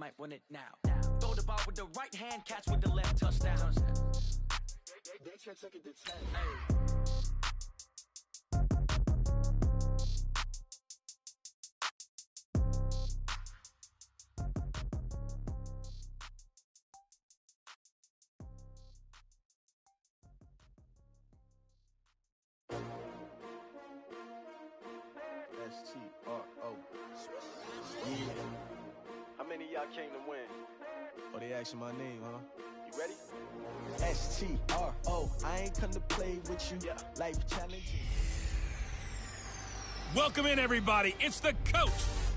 might win it now. Throw the ball with the right hand, catch with the left, touchdown. They took it to 10. S-T-R-O. Yeah. How many of y'all came to win? Oh, they asking my name, huh? You ready? S-T-R-O. I ain't come to play with you. Yeah. Life challenge. Welcome in, everybody. It's the coach.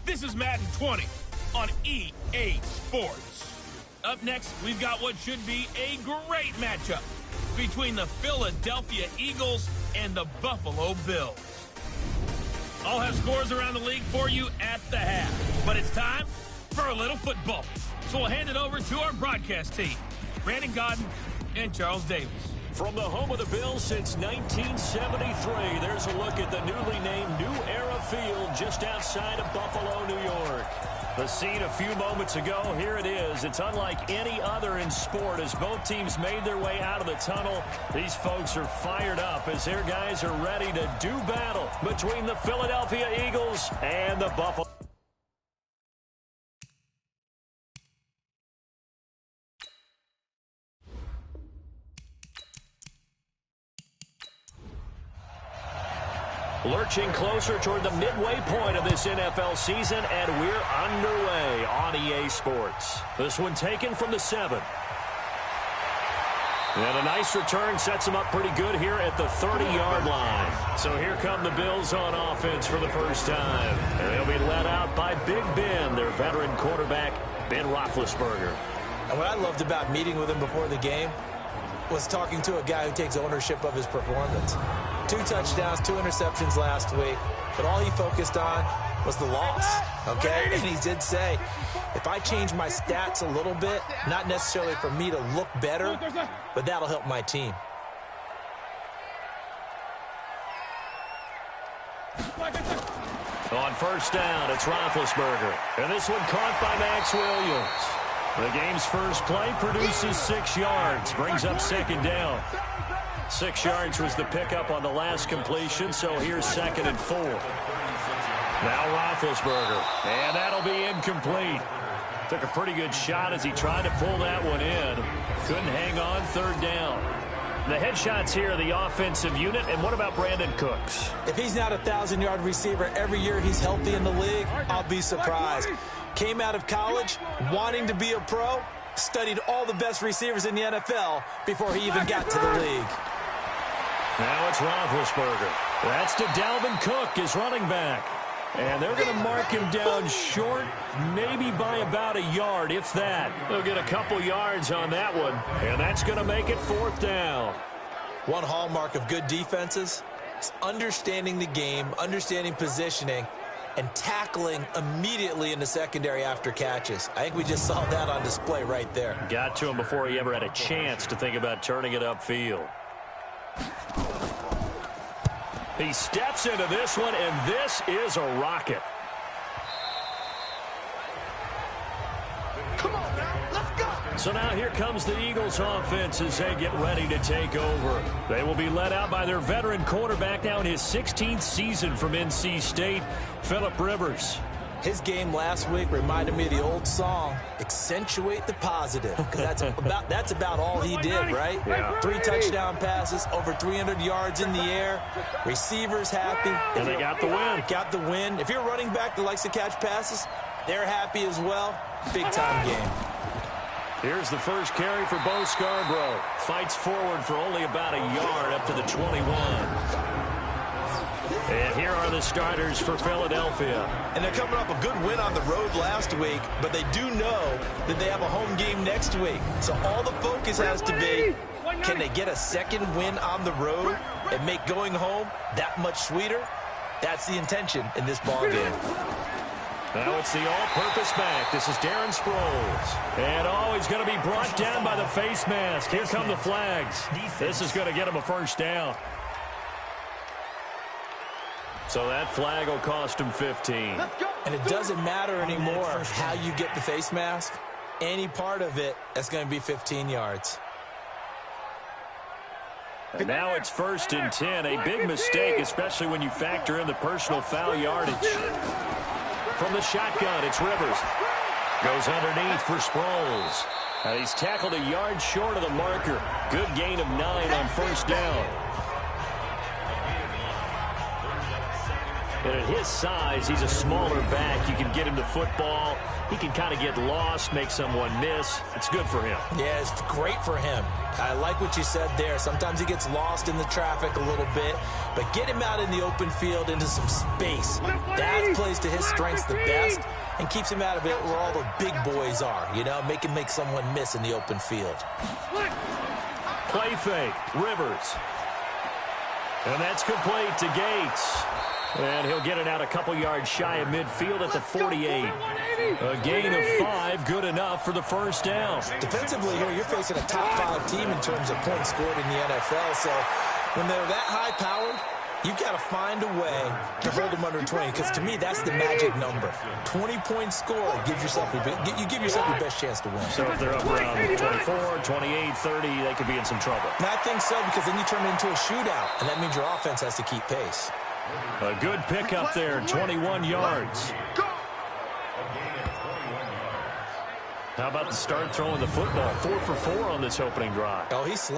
This is Madden 20 on EA Sports. Up next, we've got what should be a great matchup between the Philadelphia Eagles and the Buffalo Bills. I'll have scores around the league for you at the half, but it's time for a little football. So we'll hand it over to our broadcast team, Brandon Godden and Charles Davis. From the home of the Bills since 1973, there's a look at the newly named New Era Field just outside of Buffalo, New York. The scene a few moments ago, here it is. It's unlike any other in sport as both teams made their way out of the tunnel. These folks are fired up as their guys are ready to do battle between the Philadelphia Eagles and the Buffalo. Lurching closer toward the midway point of this NFL season, and we're underway on EA Sports. This one taken from the 7. And a nice return sets them up pretty good here at the 30-yard line. So here come the Bills on offense for the first time. And they'll be led out by Big Ben, their veteran quarterback, Ben Roethlisberger. And what I loved about meeting with him before the game was talking to a guy who takes ownership of his performance. 2 touchdowns, 2 interceptions last week, but all he focused on was the loss, okay? And he did say, if I change my stats a little bit, not necessarily for me to look better, but that'll help my team. On first down, it's Roethlisberger. And this one caught by Max Williams. The game's first play produces 6 yards, brings up second down. 6 yards was the pickup on the last completion, so here's 2nd and 4. Now Roethlisberger, and that'll be incomplete. Took a pretty good shot as he tried to pull that one in. Couldn't hang on, 3rd down. The headshots here are the offensive unit, and what about Brandon Cooks? If he's not a 1,000-yard receiver every year he's healthy in the league, I'll be surprised. Came out of college wanting to be a pro, studied all the best receivers in the NFL before he even got to the league. Now it's Roethlisberger. That's to Dalvin Cook, his running back. And they're going to mark him down short, maybe by about a yard, if that. They'll get a couple yards on that one, and that's going to make it 4th down. One hallmark of good defenses is understanding the game, understanding positioning, and tackling immediately in the secondary after catches. I think we just saw that on display right there. Got to him before he ever had a chance to think about turning it upfield. He steps into this one, and this is a rocket. Come on now, let's go. So now here comes the Eagles offense as they get ready to take over. They will be led out by their veteran quarterback now in his 16th season from NC State, Phillip Rivers. His game last week reminded me of the old song, Accentuate the Positive, because that's about all he did, right? Yeah. 3 touchdown passes, over 300 yards in the air, receivers happy. And they got the win. Got the win. If you're a running back that likes to catch passes, they're happy as well. Big-time game. Here's the first carry for Bo Scarborough. Fights forward for only about a yard up to the 21. And here are the starters for Philadelphia. And they're coming off a good win on the road last week, but they do know that they have a home game next week. So all the focus has to be, can they get a second win on the road and make going home that much sweeter? That's the intention in this ball game. Now it's the all-purpose back. This is Darren Sproles. And he's going to be brought down by the face mask. Here come the flags. This is going to get him a first down. So that flag will cost him 15. And it doesn't matter anymore how you get the face mask. Any part of it, that's going to be 15 yards. And now it's 1st and 10. A big mistake, especially when you factor in the personal foul yardage. From the shotgun, it's Rivers. Goes underneath for Sproles. And he's tackled a yard short of the marker. Good gain of 9 on 1st down. And at his size, he's a smaller back. You can get him the football. He can kind of get lost, make someone miss. It's good for him. Yeah, it's great for him. I like what you said there. Sometimes he gets lost in the traffic a little bit, but get him out in the open field into some space. That plays to his strengths the best and keeps him out of it where all the big boys are, you know, make him make someone miss in the open field. Play fake, Rivers. And that's complete to Gates. And he'll get it out a couple yards shy of midfield at the 48. A gain of 5, good enough for the 1st down. Defensively here, you're facing a top-5 team in terms of points scored in the NFL. So when they're that high-powered, you've got to find a way to hold them under 20. Because to me, that's the magic number. 20-point score gives yourself you give yourself your best chance to win. So if they're up around 24, 28, 30, they could be in some trouble. And I think so, because then you turn it into a shootout, and that means your offense has to keep pace. A good pickup there, 21 yards. How about the start throwing the football? 4 for 4 on this opening drive. Oh, he's...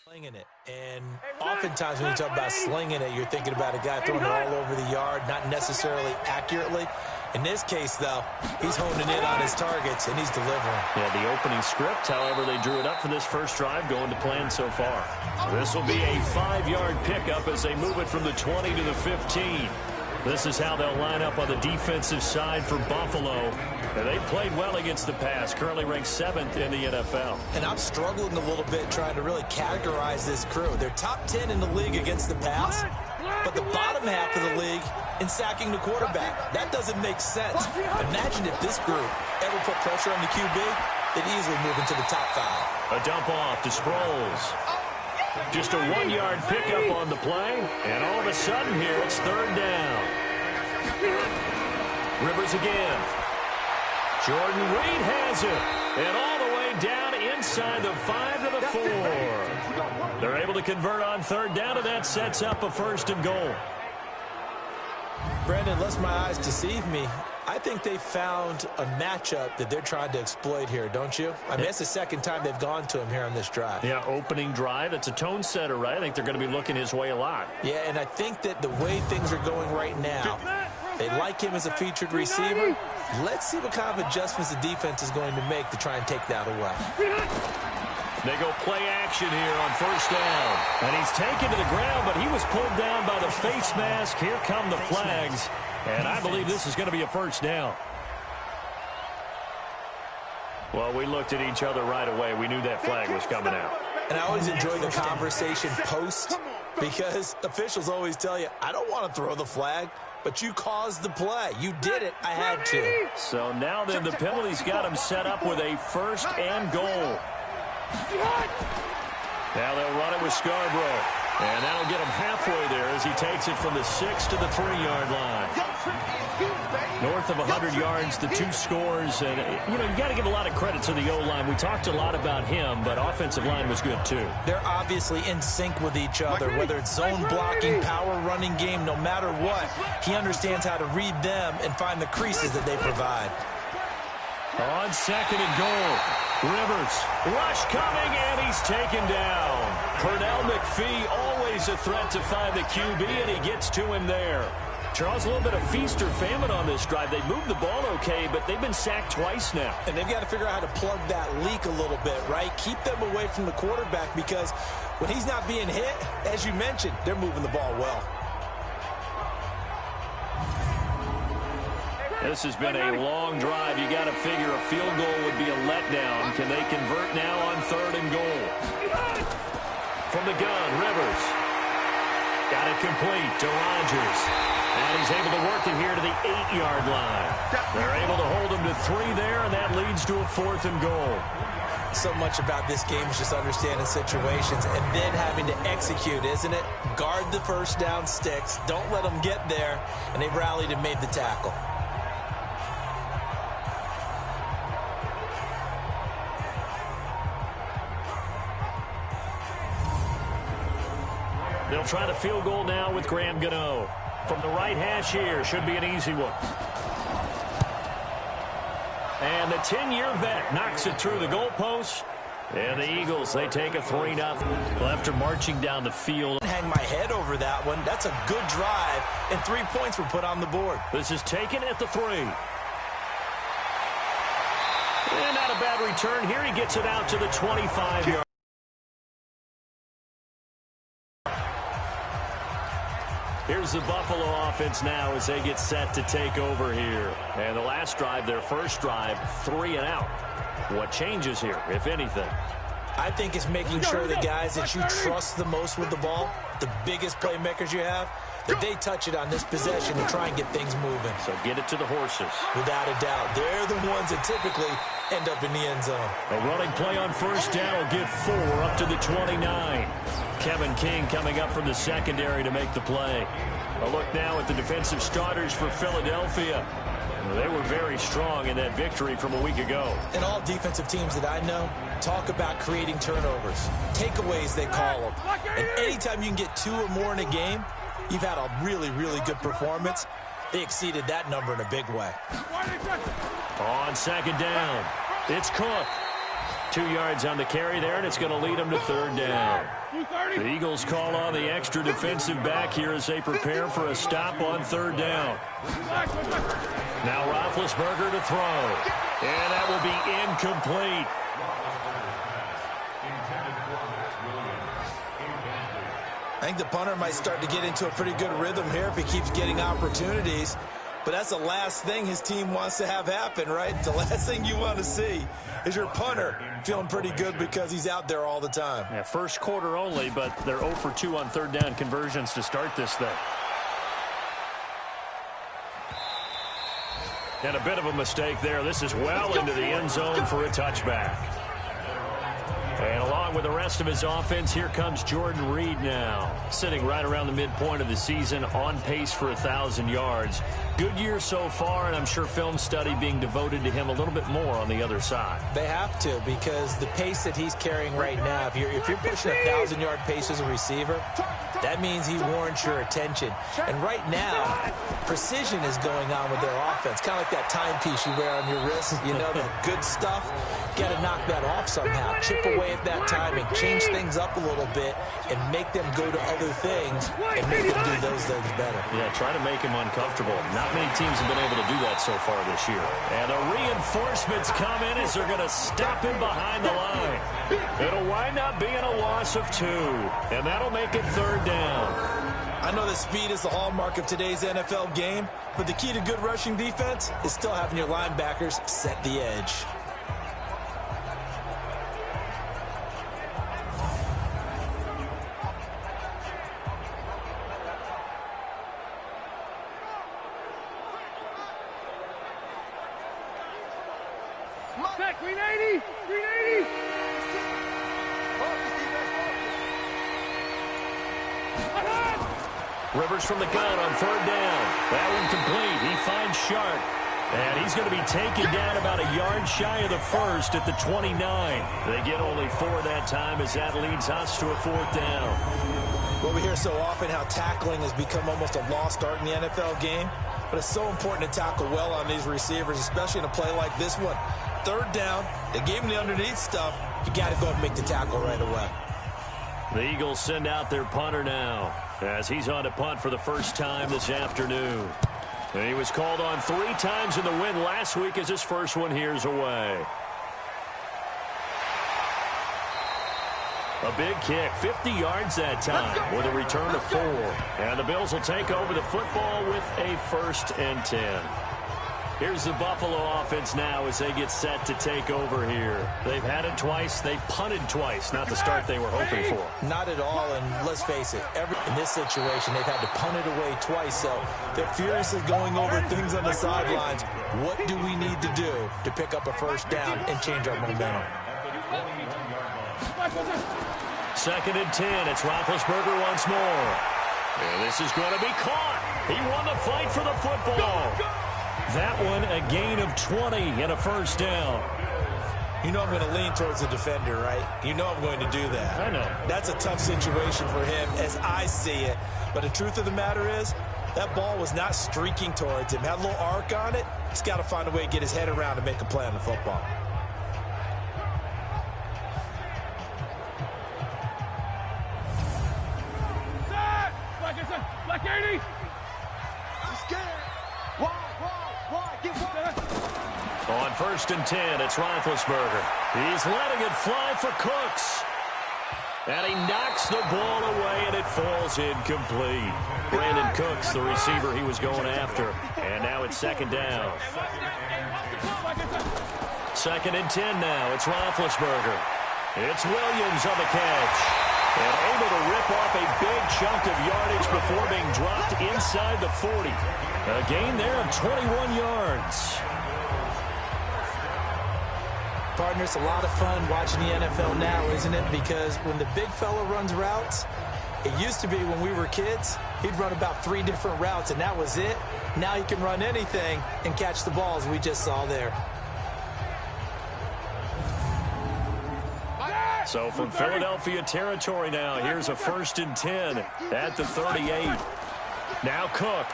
slinging it. And oftentimes when you talk about slinging it, you're thinking about a guy throwing it all over the yard, not necessarily accurately. In this case, though, he's honing in on his targets, and he's delivering. Yeah, the opening script, however, they drew it up for this first drive, going to plan so far. This will be a 5-yard pickup as they move it from the 20 to the 15. This is how they'll line up on the defensive side for Buffalo. And they played well against the pass, currently ranked 7th in the NFL. And I'm struggling a little bit trying to really categorize this crew. They're top 10 in the league against the pass, but the bottom half of the league in sacking the quarterback. That doesn't make sense. Imagine if this group ever put pressure on the QB, they'd easily move into the top 5. A dump off to Sproles. Just a 1-yard pickup on the play, and all of a sudden here it's 3rd down. Rivers again. Jordan Reed has it, and all the way down inside the 5 to the 4. They're able to convert on 3rd down, and that sets up a 1st and goal. Brandon, lest my eyes deceive me, I think they found a matchup that they're trying to exploit here, don't you? I mean, that's the second time they've gone to him here on this drive. Yeah, opening drive. It's a tone setter, right? I think they're going to be looking his way a lot. Yeah, and I think that the way things are going right now, they like him as a featured receiver. Let's see what kind of adjustments the defense is going to make to try and take that away. They go play action here on 1st down. And he's taken to the ground, but he was pulled down by the face mask. Here come the flags. And I believe this is going to be a 1st down. Well, we looked at each other right away. We knew that flag was coming out. And I always enjoy the conversation post, because officials always tell you, I don't want to throw the flag, but you caused the play. You did it. I had to. So now then the penalty's got him set up with a 1st and goal. Now they'll run it with Scarborough. And that'll get him halfway there as he takes it from the 6 to the 3-yard line. North of 100 yards, the 2 scores. And, you got to give a lot of credit to the O-line. We talked a lot about him, but offensive line was good too. They're obviously in sync with each other, whether it's zone blocking, power running game, no matter what. He understands how to read them and find the creases that they provide. On 2nd and goal, Rivers, rush coming, and he's taken down. Pernell McPhee, always a threat to find the QB, and he gets to him there. Charles, a little bit of feast or famine on this drive. They moved the ball okay, but they've been sacked twice now. And they've got to figure out how to plug that leak a little bit, right? Keep them away from the quarterback because when he's not being hit, as you mentioned, they're moving the ball well. This has been a long drive. You got to figure a field goal would be a letdown. Can they convert now on 3rd and goal? From the gun, Rivers. Got it complete to Rodgers. And he's able to work it here to the 8-yard line. They're able to hold him to 3 there, and that leads to a 4th and goal. So much about this game is just understanding situations and then having to execute, isn't it? Guard the first down sticks. Don't let them get there. And they rallied and made the tackle. They'll try the field goal now with Graham Gano. From the right hash here, should be an easy one. And the 10-year vet knocks it through the goalpost. And the Eagles, they take a 3-0. Well, after marching down the field. Hang my head over that one. That's a good drive, and 3 points were put on the board. This is taken at the 3. And not a bad return here. He gets it out to the 25-yard. Here's the Buffalo offense now as they get set to take over here. And the last drive, their first drive, 3 and out. What changes here, if anything? I think it's making sure the guys that you trust the most with the ball, the biggest playmakers you have, that they touch it on this possession and try and get things moving. So get it to the horses. Without a doubt. They're the ones that typically end up in the end zone. A running play on first down will get 4 up to the 29. Kevin King coming up from the secondary to make the play. A look now at the defensive starters for Philadelphia. They were very strong in that victory from a week ago. And all defensive teams that I know talk about creating turnovers. Takeaways, they call them. And anytime you can get 2 or more in a game, you've had a really, really good performance. They exceeded that number in a big way. On second down, it's Cook. 2 yards on the carry there, and it's going to lead them to 3rd down. The Eagles call on the extra defensive back here as they prepare for a stop on 3rd down. Now Roethlisberger to throw. And that will be incomplete. I think the punter might start to get into a pretty good rhythm here if he keeps getting opportunities. But that's the last thing his team wants to have happen, right? The last thing you want to see is your punter feeling pretty good because he's out there all the time. Yeah, first quarter only, but they're 0 for 2 on 3rd down conversions to start this thing. And a bit of a mistake there. This is well into the end zone for a touchback. And along with the rest of his offense, here comes Jordan Reed now. Sitting right around the midpoint of the season, on pace for 1,000 yards. Good year so far, and I'm sure film study being devoted to him a little bit more on the other side. They have to, because the pace that he's carrying right now, if you're pushing 1,000-yard pace as a receiver, that means he warrants your attention. And right now, precision is going on with their offense. Kind of like that timepiece you wear on your wrist. You know, the good stuff. Got to knock that off somehow. Chip away at that timing. Change things up a little bit and make them go to other things and make them do those things better. Yeah, try to make him uncomfortable. Not many teams have been able to do that so far this year. And the reinforcements come in as they're going to stop him behind the line. It'll wind up being a loss of 2. And that'll make it 3rd down. I know that speed is the hallmark of today's NFL game, but the key to good rushing defense is still having your linebackers set the edge. Rivers from the gun on third down. That one complete. He finds Sharp. And he's going to be taken down about a yard shy of the first at the 29. They get only 4 that time as that leads us to a 4th down. Well, we hear so often how tackling has become almost a lost art in the NFL game. But it's so important to tackle well on these receivers, especially in a play like this one. Third down, they gave him the underneath stuff. You got to go and make the tackle right away. The Eagles send out their punter now as he's on to punt for the first time this afternoon. And he was called on 3 times in the win last week as his first one here's away. A big kick, 50 yards that time with a return of 4. And the Bills will take over the football with a 1st and 10. Here's the Buffalo offense now as they get set to take over here. They've had it twice. They've punted twice. Not the start they were hoping for. Not at all, and let's face it, in this situation, they've had to punt it away twice, so they're furiously going over things on the sidelines. What do we need to do to pick up a 1st down and change our momentum? 2nd and 10. It's Roethlisberger once more. And this is going to be caught. He won the fight for the football. That one, a gain of 20 and a 1st down. You know I'm going to lean towards the defender, right? You know I'm going to do that. I know. That's a tough situation for him as I see it. But the truth of the matter is, that ball was not streaking towards him. Had a little arc on it. He's got to find a way to get his head around and make a play on the football. Black 80. I'm scared. Why? Get wide. On 1st and 10, it's Roethlisberger. He's letting it fly for Cooks. And he knocks the ball away, and it falls incomplete. Brandon Cooks, the receiver he was going after. And now it's 2nd down. 2nd and 10 now. It's Roethlisberger. It's Williams on the catch. And able to rip off a big chunk of yardage before being dropped inside the 40. A gain there of 21 yards. Partner, it's a lot of fun watching the NFL now, isn't it? Because when the big fella runs routes, it used to be when we were kids, he'd run about 3 different routes, and that was it. Now he can run anything and catch the balls we just saw there. So from Philadelphia territory now, here's a 1st and 10 at the 38. Now Cook.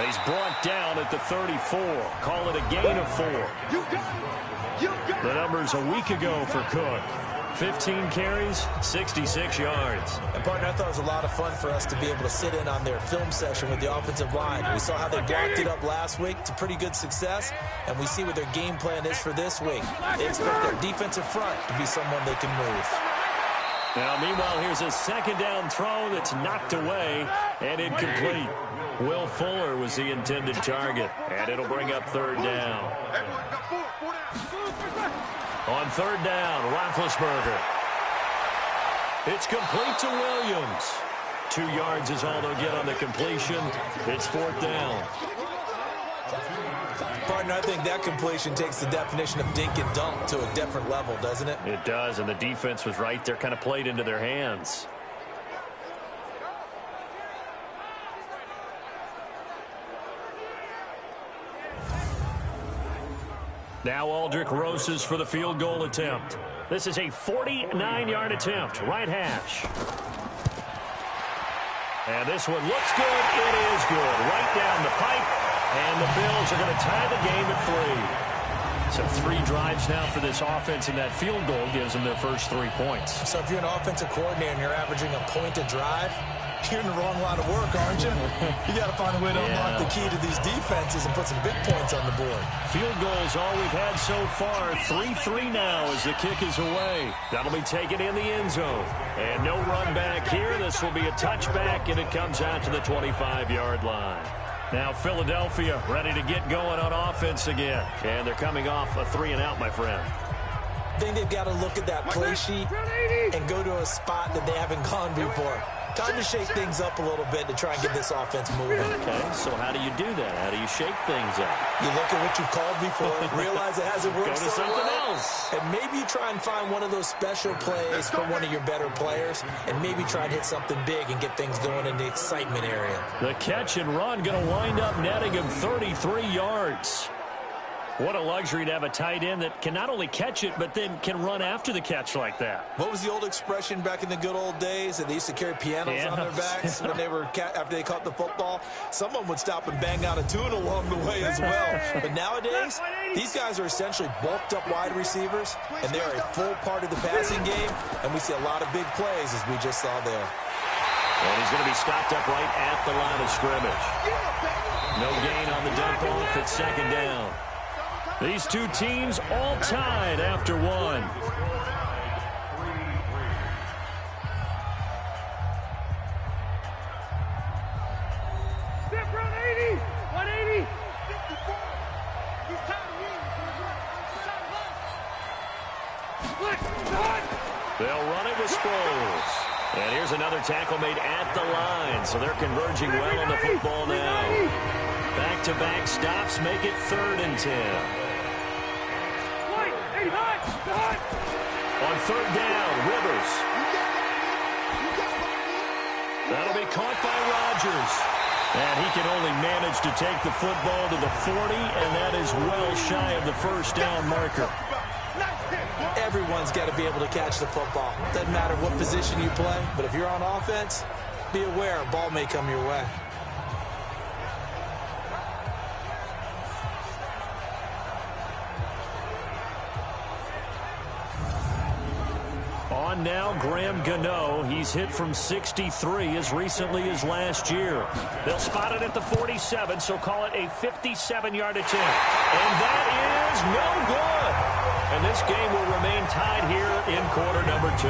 He's brought down at the 34. Call it a gain of 4. The numbers a week ago for Cook. 15 carries, 66 yards. And, partner, I thought it was a lot of fun for us to be able to sit in on their film session with the offensive line. We saw how they blocked it up last week to pretty good success, and we see what their game plan is for this week. They expect their defensive front to be someone they can move. Now, meanwhile, here's a 2nd down throw that's knocked away and incomplete. Will Fuller was the intended target, and it'll bring up 3rd down. On 3rd down, Roethlisberger. It's complete to Williams. 2 yards is all they'll get on the completion. It's 4th down. Partner, I think that completion takes the definition of dink and dunk to a different level, doesn't it? It does, and the defense was right there, kind of played into their hands. Now Aldrick Rosas for the field goal attempt. This is a 49-yard attempt, right hash. And this one looks good. It is good. Right down the pipe. And the Bills are going to tie the game at 3. So 3 drives now for this offense, and that field goal gives them their first 3 points. So if you're an offensive coordinator and you're averaging a point a drive, you're in the wrong line of work, aren't you? You got to find a way to unlock the key to these defenses and put some big points on the board. Field goals all we've had so far. 3-3 now as the kick is away. That'll be taken in the end zone. And no run back here. This will be a touchback, and it comes out to the 25-yard line. Now Philadelphia ready to get going on offense again. And they're coming off a 3-and-out, my friend. I think they've got to look at that play sheet and go to a spot that they haven't gone before. Time to shake things up a little bit to try and get this offense moving. Okay, so how do you do that? How do you shake things up? You look at what you've called before, realize it hasn't worked Go to something else. and maybe you try and find one of those special plays for one of your better players, and maybe try and hit something big and get things going in the excitement area. The catch and run going to wind up netting him 33 yards. What a luxury to have a tight end that can not only catch it, but then can run after the catch like that. What was the old expression back in the good old days that they used to carry pianos on their backs when they were after they caught the football? Someone would stop and bang out a tune along the way as well. But nowadays, these guys are essentially bulked up wide receivers, and they are a full part of the passing game, and we see a lot of big plays as we just saw there. And he's going to be stopped up right at the line of scrimmage. No gain on the dump off at second down. These two teams all tied after one. Step run 80, 180. 54. He's tired of They'll run it with Sproles. And here's another tackle made at the line, so they're converging well on the football now. Back-to-back stops make it 3rd and 10. On 3rd down, Rivers. That'll be caught by Rodgers. And he can only manage to take the football to the 40, and that is well shy of the first down marker. Everyone's got to be able to catch the football. Doesn't matter what position you play, but if you're on offense, be aware a ball may come your way. On now, Graham Gano. He's hit from 63 as recently as last year. They'll spot it at the 47, so call it a 57-yard attempt. And that is no good. And this game will remain tied here in quarter number 2.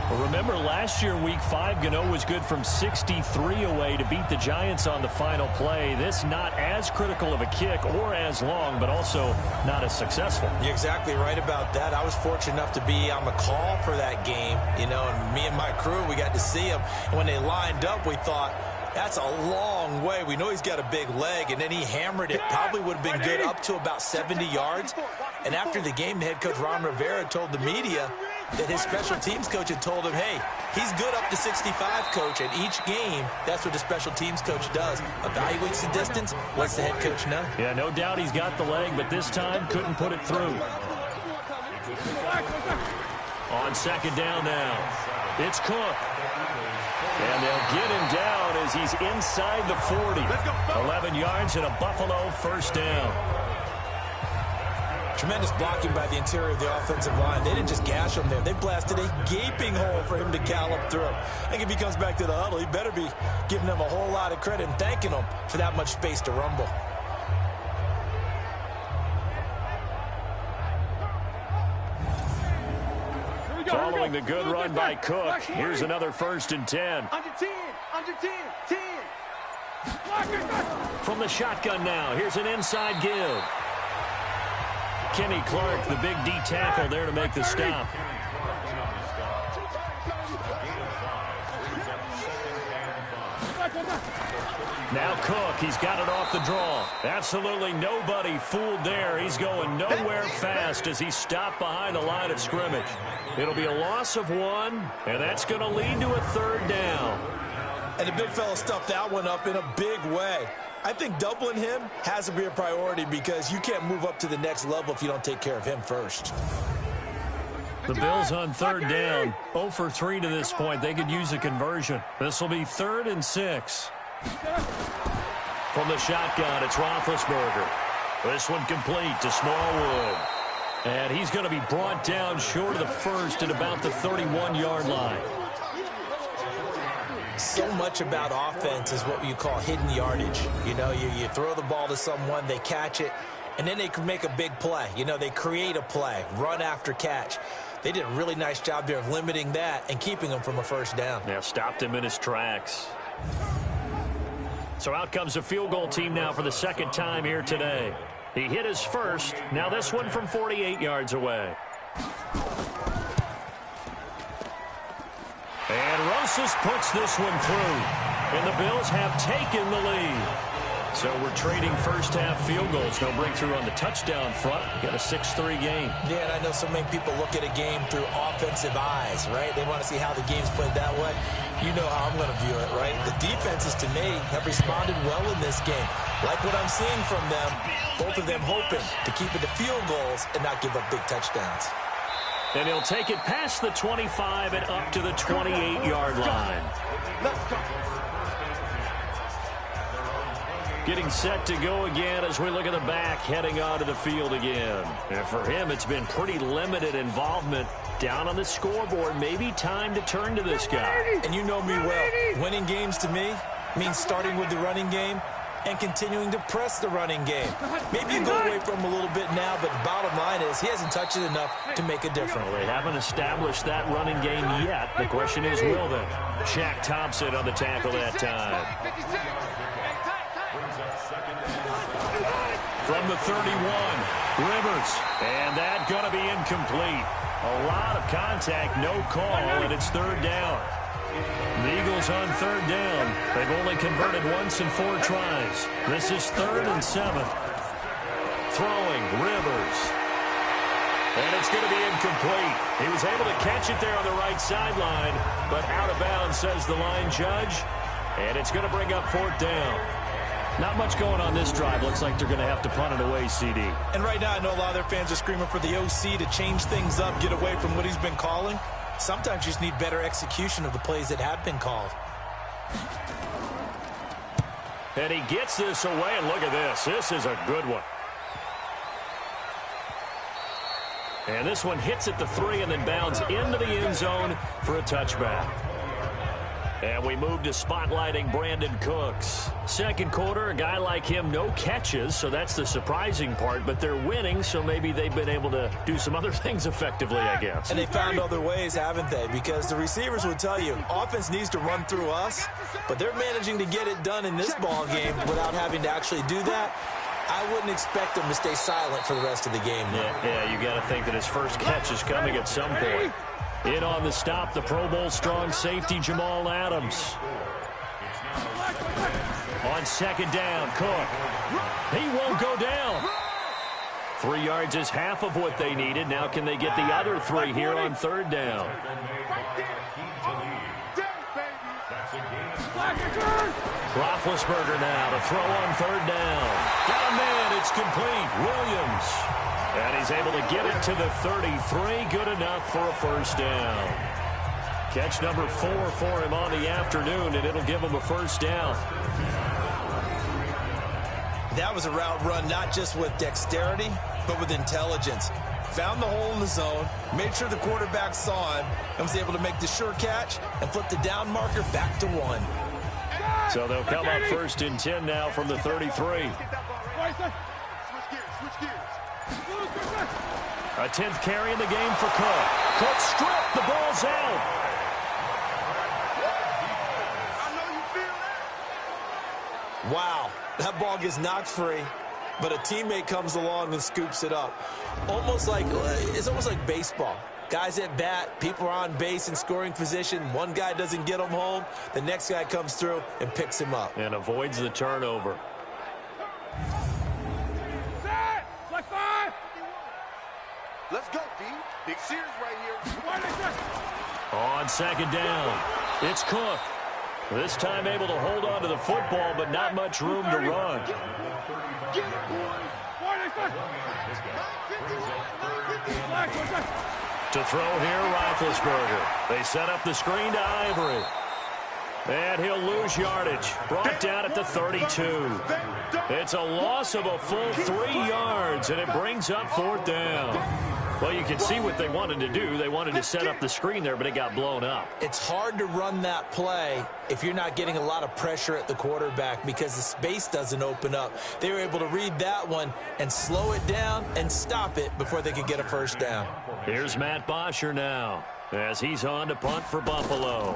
Well, remember, last year, Week 5, Gano was good from 63 away to beat the Giants on the final play. This not as critical of a kick or as long, but also not as successful. You're exactly right about that. I was fortunate enough to be on the call for that game, and me and my crew, we got to see him. And when they lined up, we thought, that's a long way. We know he's got a big leg, and then he hammered it. Probably would have been good up to about 70 yards. And after the game, the head coach, Ron Rivera, told the media that his special teams coach had told him, hey, he's good up to 65, coach. And each game, that's what the special teams coach does. Evaluates the distance, lets the head coach know. Yeah, no doubt he's got the leg, but this time couldn't put it through. On 2nd down now, it's Cook. And they'll get him down as he's inside the 40. 11 yards and a Buffalo 1st down. Tremendous blocking by the interior of the offensive line. They didn't just gash him there. They blasted a gaping hole for him to gallop through. I think if he comes back to the huddle, he better be giving them a whole lot of credit and thanking them for that much space to rumble. Following the good run by Cook, here's another 1st and 10. Under 10, under 10, 10. From the shotgun now, here's an inside give. Kenny Clark, the big D tackle there to make the stop. Now Cook, he's got it off the draw. Absolutely nobody fooled there. He's going nowhere fast as he's stopped behind the line of scrimmage. It'll be a loss of 1, and that's going to lead to a 3rd down. And the big fella stuffed that one up in a big way. I think doubling him has to be a priority because you can't move up to the next level if you don't take care of him first. The Bills on 3rd down. 0 for 3 to this point. They could use a conversion. This will be 3rd and 6. From the shotgun, it's Roethlisberger. This one complete to Smallwood. And he's going to be brought down short of the 1st at about the 31-yard line. So much about offense is what you call hidden yardage. You throw the ball to someone, they catch it, and then they can make a big play. They create a play, run after catch. They did a really nice job there of limiting that and keeping him from a 1st down. Yeah, stopped him in his tracks. So out comes a field goal team now for the 2nd time here today. He hit his first. Now this one from 48 yards away. And Rosas puts this one through. And the Bills have taken the lead. So we're trading first-half field goals. No breakthrough on the touchdown front. Got a 6-3 game. Yeah, and I know so many people look at a game through offensive eyes, right? They want to see how the game's played that way. You know how I'm going to view it, right? The defenses, to me, have responded well in this game. Like what I'm seeing from them, both of them hoping to keep it to field goals and not give up big touchdowns. And he'll take it past the 25 and up to the 28-yard line. Let's go. Getting set to go again as we look at the back, heading onto the field again. And for him, it's been pretty limited involvement down on the scoreboard. Maybe time to turn to this guy. And you know me well. Winning games to me means starting with the running game and continuing to press the running game. Maybe you go away from him a little bit now, but the bottom line is he hasn't touched it enough to make a difference. Well, they haven't established that running game yet. The question is, will they? Shaq Thompson on the tackle that time. From the 31, Rivers. And that going to be incomplete. A lot of contact, no call, and it's third down. The Eagles on third down. They've only converted once in 4 tries. This is 3rd and 7. Throwing, Rivers. And it's going to be incomplete. He was able to catch it there on the right sideline, but out of bounds, says the line judge. And it's going to bring up 4th down. Not much going on this drive. Looks like they're going to have to punt it away, CD. And right now, I know a lot of their fans are screaming for the OC to change things up, get away from what he's been calling. Sometimes you just need better execution of the plays that have been called. And he gets this away, and look at this. This is a good one. And this one hits at the 3 and then bounds into the end zone for a touchback. And we move to spotlighting Brandon Cooks. Second quarter, a guy like him, no catches, so that's the surprising part. But they're winning, so maybe they've been able to do some other things effectively, I guess. And they found other ways, haven't they? Because the receivers would tell you, offense needs to run through us, but they're managing to get it done in this ball game without having to actually do that. I wouldn't expect him to stay silent for the rest of the game. Yeah, you got to think that his first catch is coming at some point. In on the stop, the Pro Bowl strong safety, Jamal Adams. On second down, Cook. He won't go down. 3 yards is half of what they needed. Now can they get the other 3 here on third down? Roethlisberger now to throw on third down. Got a man, it's complete. Williams. And he's able to get it to the 33. Good enough for a first down. Catch number 4 for him on the afternoon, and it'll give him a first down. That was a route run not just with dexterity, but with intelligence. Found the hole in the zone, made sure the quarterback saw him, and was able to make the sure catch and flip the down marker back to 1. So they'll come up 1st and 10 now from the 33. A 10th carry in the game for Cook. Cook stripped. The ball's out. Wow, that ball gets knocked free, but a teammate comes along and scoops it up. It's almost like baseball. Guys at bat, people are on base in scoring position. One guy doesn't get him home. The next guy comes through and picks him up. And avoids the turnover. Let's go, D. Big Sears right here. On second down, it's Cook. This time able to hold on to the football, but not much room to run. To throw here, Roethlisberger. They set up the screen to Ivory. And he'll lose yardage. Brought down at the 32. It's a loss of a full 3 yards, and it brings up 4th down. Well, you can see what they wanted to do. They wanted to set up the screen there, but it got blown up. It's hard to run that play if you're not getting a lot of pressure at the quarterback because the space doesn't open up. They were able to read that one and slow it down and stop it before they could get a first down. Here's Matt Bosher now as he's on to punt for Buffalo.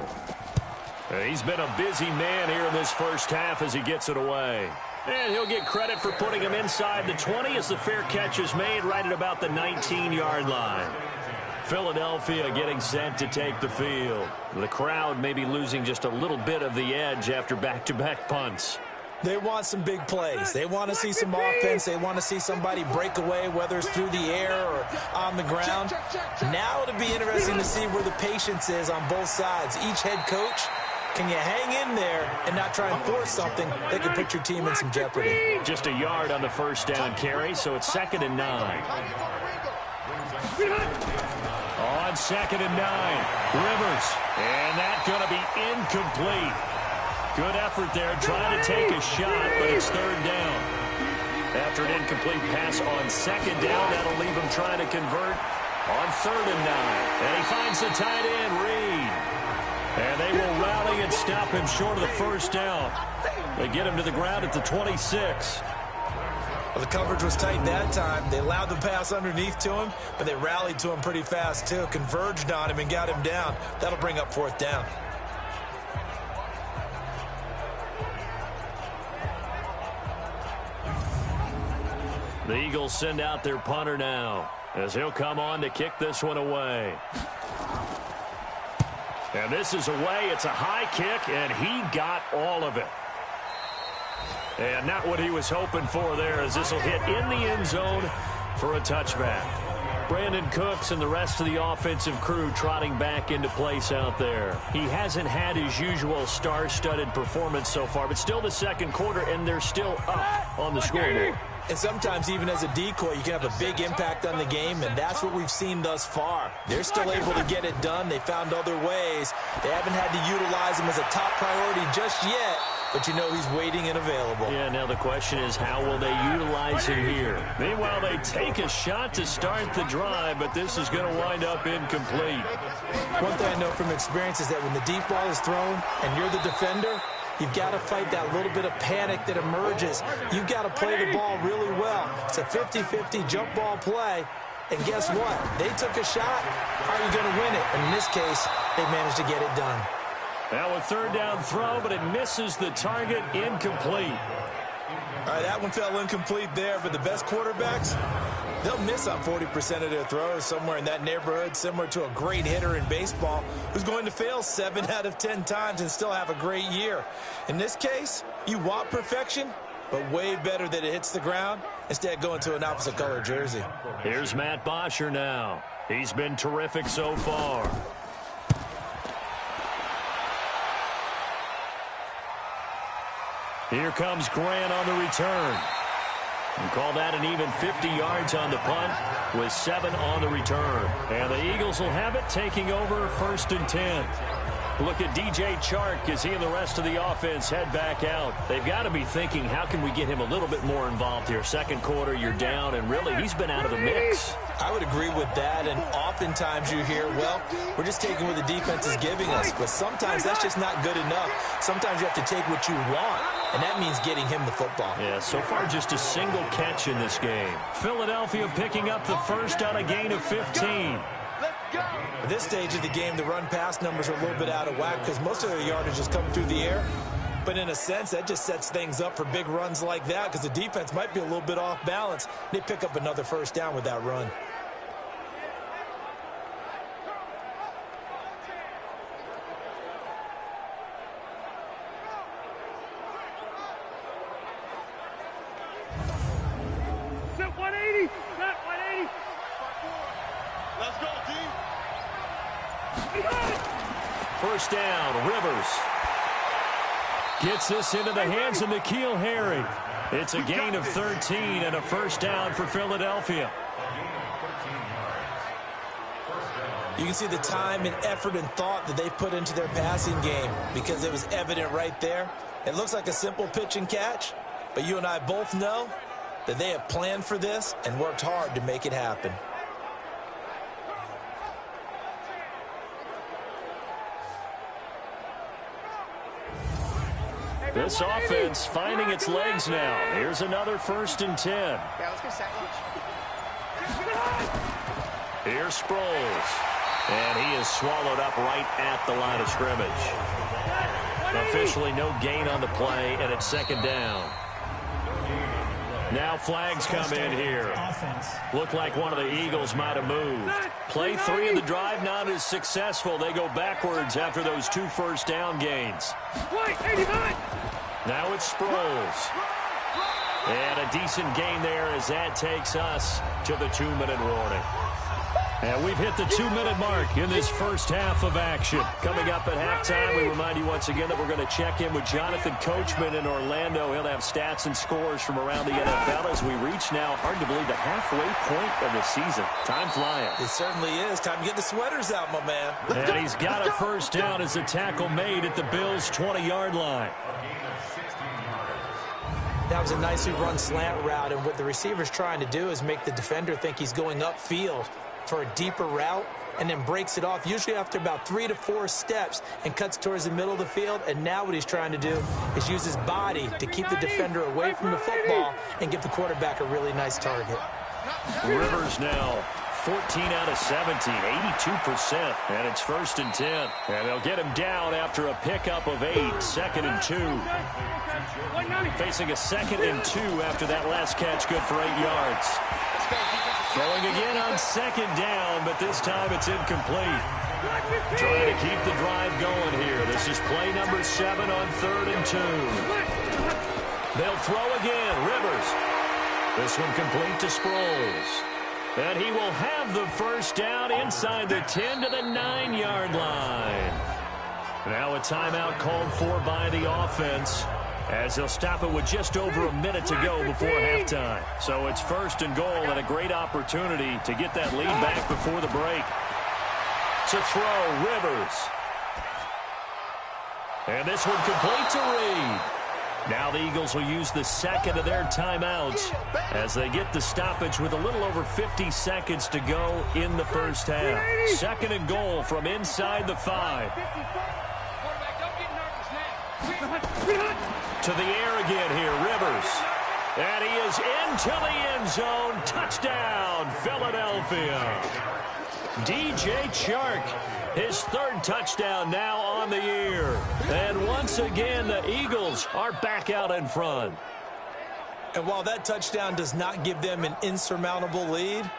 He's been a busy man here in this first half as he gets it away. And he'll get credit for putting him inside the 20 as the fair catch is made right at about the 19-yard line. Philadelphia getting set to take the field. The crowd may be losing just a little bit of the edge after back-to-back punts. They want some big plays. They want to see some offense. They want to see somebody break away, whether it's through the air or on the ground. Now it'll be interesting to see where the patience is on both sides. Each head coach, can you hang in there and not try and force something that could put your team in some jeopardy? Just a yard on the first down carry, so it's 2nd and 9. On 2nd and 9, Rivers. And that's going to be incomplete. Good effort there, trying to take a shot, but it's 3rd down. After an incomplete pass on 2nd down, that'll leave him trying to convert on 3rd and 9. And he finds the tight end, Reed. And they will rally and stop him short of the first down. They get him to the ground at the 26. Well, the coverage was tight that time. They allowed the pass underneath to him, but they rallied to him pretty fast, too. Converged on him and got him down. That'll bring up 4th down. The Eagles send out their punter now as he'll come on to kick this one away. And this is away. It's a high kick, and he got all of it. And not what he was hoping for there, as this will hit in the end zone for a touchback. Brandon Cooks and the rest of the offensive crew trotting back into place out there. He hasn't had his usual star-studded performance so far, but still the second quarter, and they're still up on the scoreboard. And sometimes even as a decoy, you can have a big impact on the game, and that's what we've seen thus far. They're still able to get it done. They found other ways. They haven't had to utilize him as a top priority just yet, but you know he's waiting and available. Yeah, now the question is, how will they utilize him here? Meanwhile, they take a shot to start the drive, but this is going to wind up incomplete. One thing I know from experience is that when the deep ball is thrown and you're the defender, you've got to fight that little bit of panic that emerges. You've got to play the ball really well. It's a 50-50 jump ball play. And guess what? They took a shot. How are you going to win it? And in this case, they managed to get it done. Now a 3rd down throw, but it misses the target. Incomplete. All right, that one fell incomplete there, but the best quarterbacks, they'll miss on 40% of their throws, somewhere in that neighborhood, similar to a great hitter in baseball who's going to fail 7 out of 10 times and still have a great year. In this case, you want perfection, but way better that it hits the ground instead of going to an opposite color jersey. Here's Matt Bosher now. He's been terrific so far. Here comes Grant on the return. And call that an even 50 yards on the punt with 7 on the return. And the Eagles will have it, taking over 1st and 10. Look at DJ Chark as he and the rest of the offense head back out. They've got to be thinking, how can we get him a little bit more involved here? Second quarter, you're down, and really, he's been out of the mix. I would agree with that, and oftentimes you hear, well, we're just taking what the defense is giving us. But sometimes that's just not good enough. Sometimes you have to take what you want, and that means getting him the football. Yeah, so far just a single catch in this game. Philadelphia picking up the first on a gain of 15. At this stage of the game, the run-pass numbers are a little bit out of whack because most of their yardage is coming through the air. But in a sense, that just sets things up for big runs like that because the defense might be a little bit off balance. They pick up another first down with that run. Set 180. Set 180. Let's go, D. First down, Rivers. Gets this into the hands of N'Keal Harry. It's a gain of 13 and a first down for Philadelphia. You can see the time and effort and thought that they put into their passing game because it was evident right there. It looks like a simple pitch and catch, but you and I both know that they have planned for this and worked hard to make it happen. This offense finding its legs now. Here's another 1st and 10. Yeah, let's get second. Here's Sproles. And he is swallowed up right at the line of scrimmage. Officially no gain on the play, and it's 2nd down. Now flags come in here. Look like one of the Eagles might have moved. Play 3 of the drive not as successful. They go backwards after those 2 first down gains. Now it's Sproles. And a decent gain there as that takes us to the 2-minute warning. And we've hit the 2-minute mark in this first half of action. Coming up at halftime, we remind you once again that we're going to check in with Jonathan Coachman in Orlando. He'll have stats and scores from around the NFL as we reach now, hard to believe, the halfway point of the season. Time flying. It certainly is. Time to get the sweaters out, my man. And he's got a first down as the tackle made at the Bills' 20-yard line. That was a nicely run slant route, and what the receiver's trying to do is make the defender think he's going upfield for a deeper route, and then breaks it off, usually after about 3 to 4 steps, and cuts towards the middle of the field. And now what he's trying to do is use his body to keep the defender away from the football and give the quarterback a really nice target. Rivers now 14 out of 17, 82%, and it's 1st and 10. And they'll get him down after a pickup of 8, 2nd and 2. Facing a 2nd and 2 after that last catch, good for 8 yards. Throwing again on 2nd down, but this time it's incomplete. Trying to keep the drive going here. This is play number 7 on 3rd and 2. They'll throw again. Rivers. This one complete to Sproles. And he will have the first down inside the 10 to the 9-yard line. Now a timeout called for by the offense, as they'll stop it with just over a minute to go before halftime. So it's 1st and goal, and a great opportunity to get that lead back before the break. To throw, Rivers. And this one complete to Reed. Now the Eagles will use the 2nd of their timeouts as they get the stoppage with a little over 50 seconds to go in the first half. 2nd and goal from inside the 5. To the air again here, Rivers. And he is into the end zone. Touchdown, Philadelphia. DJ Chark, his 3rd touchdown now on the year. And once again, the Eagles are back out in front. And while that touchdown does not give them an insurmountable lead,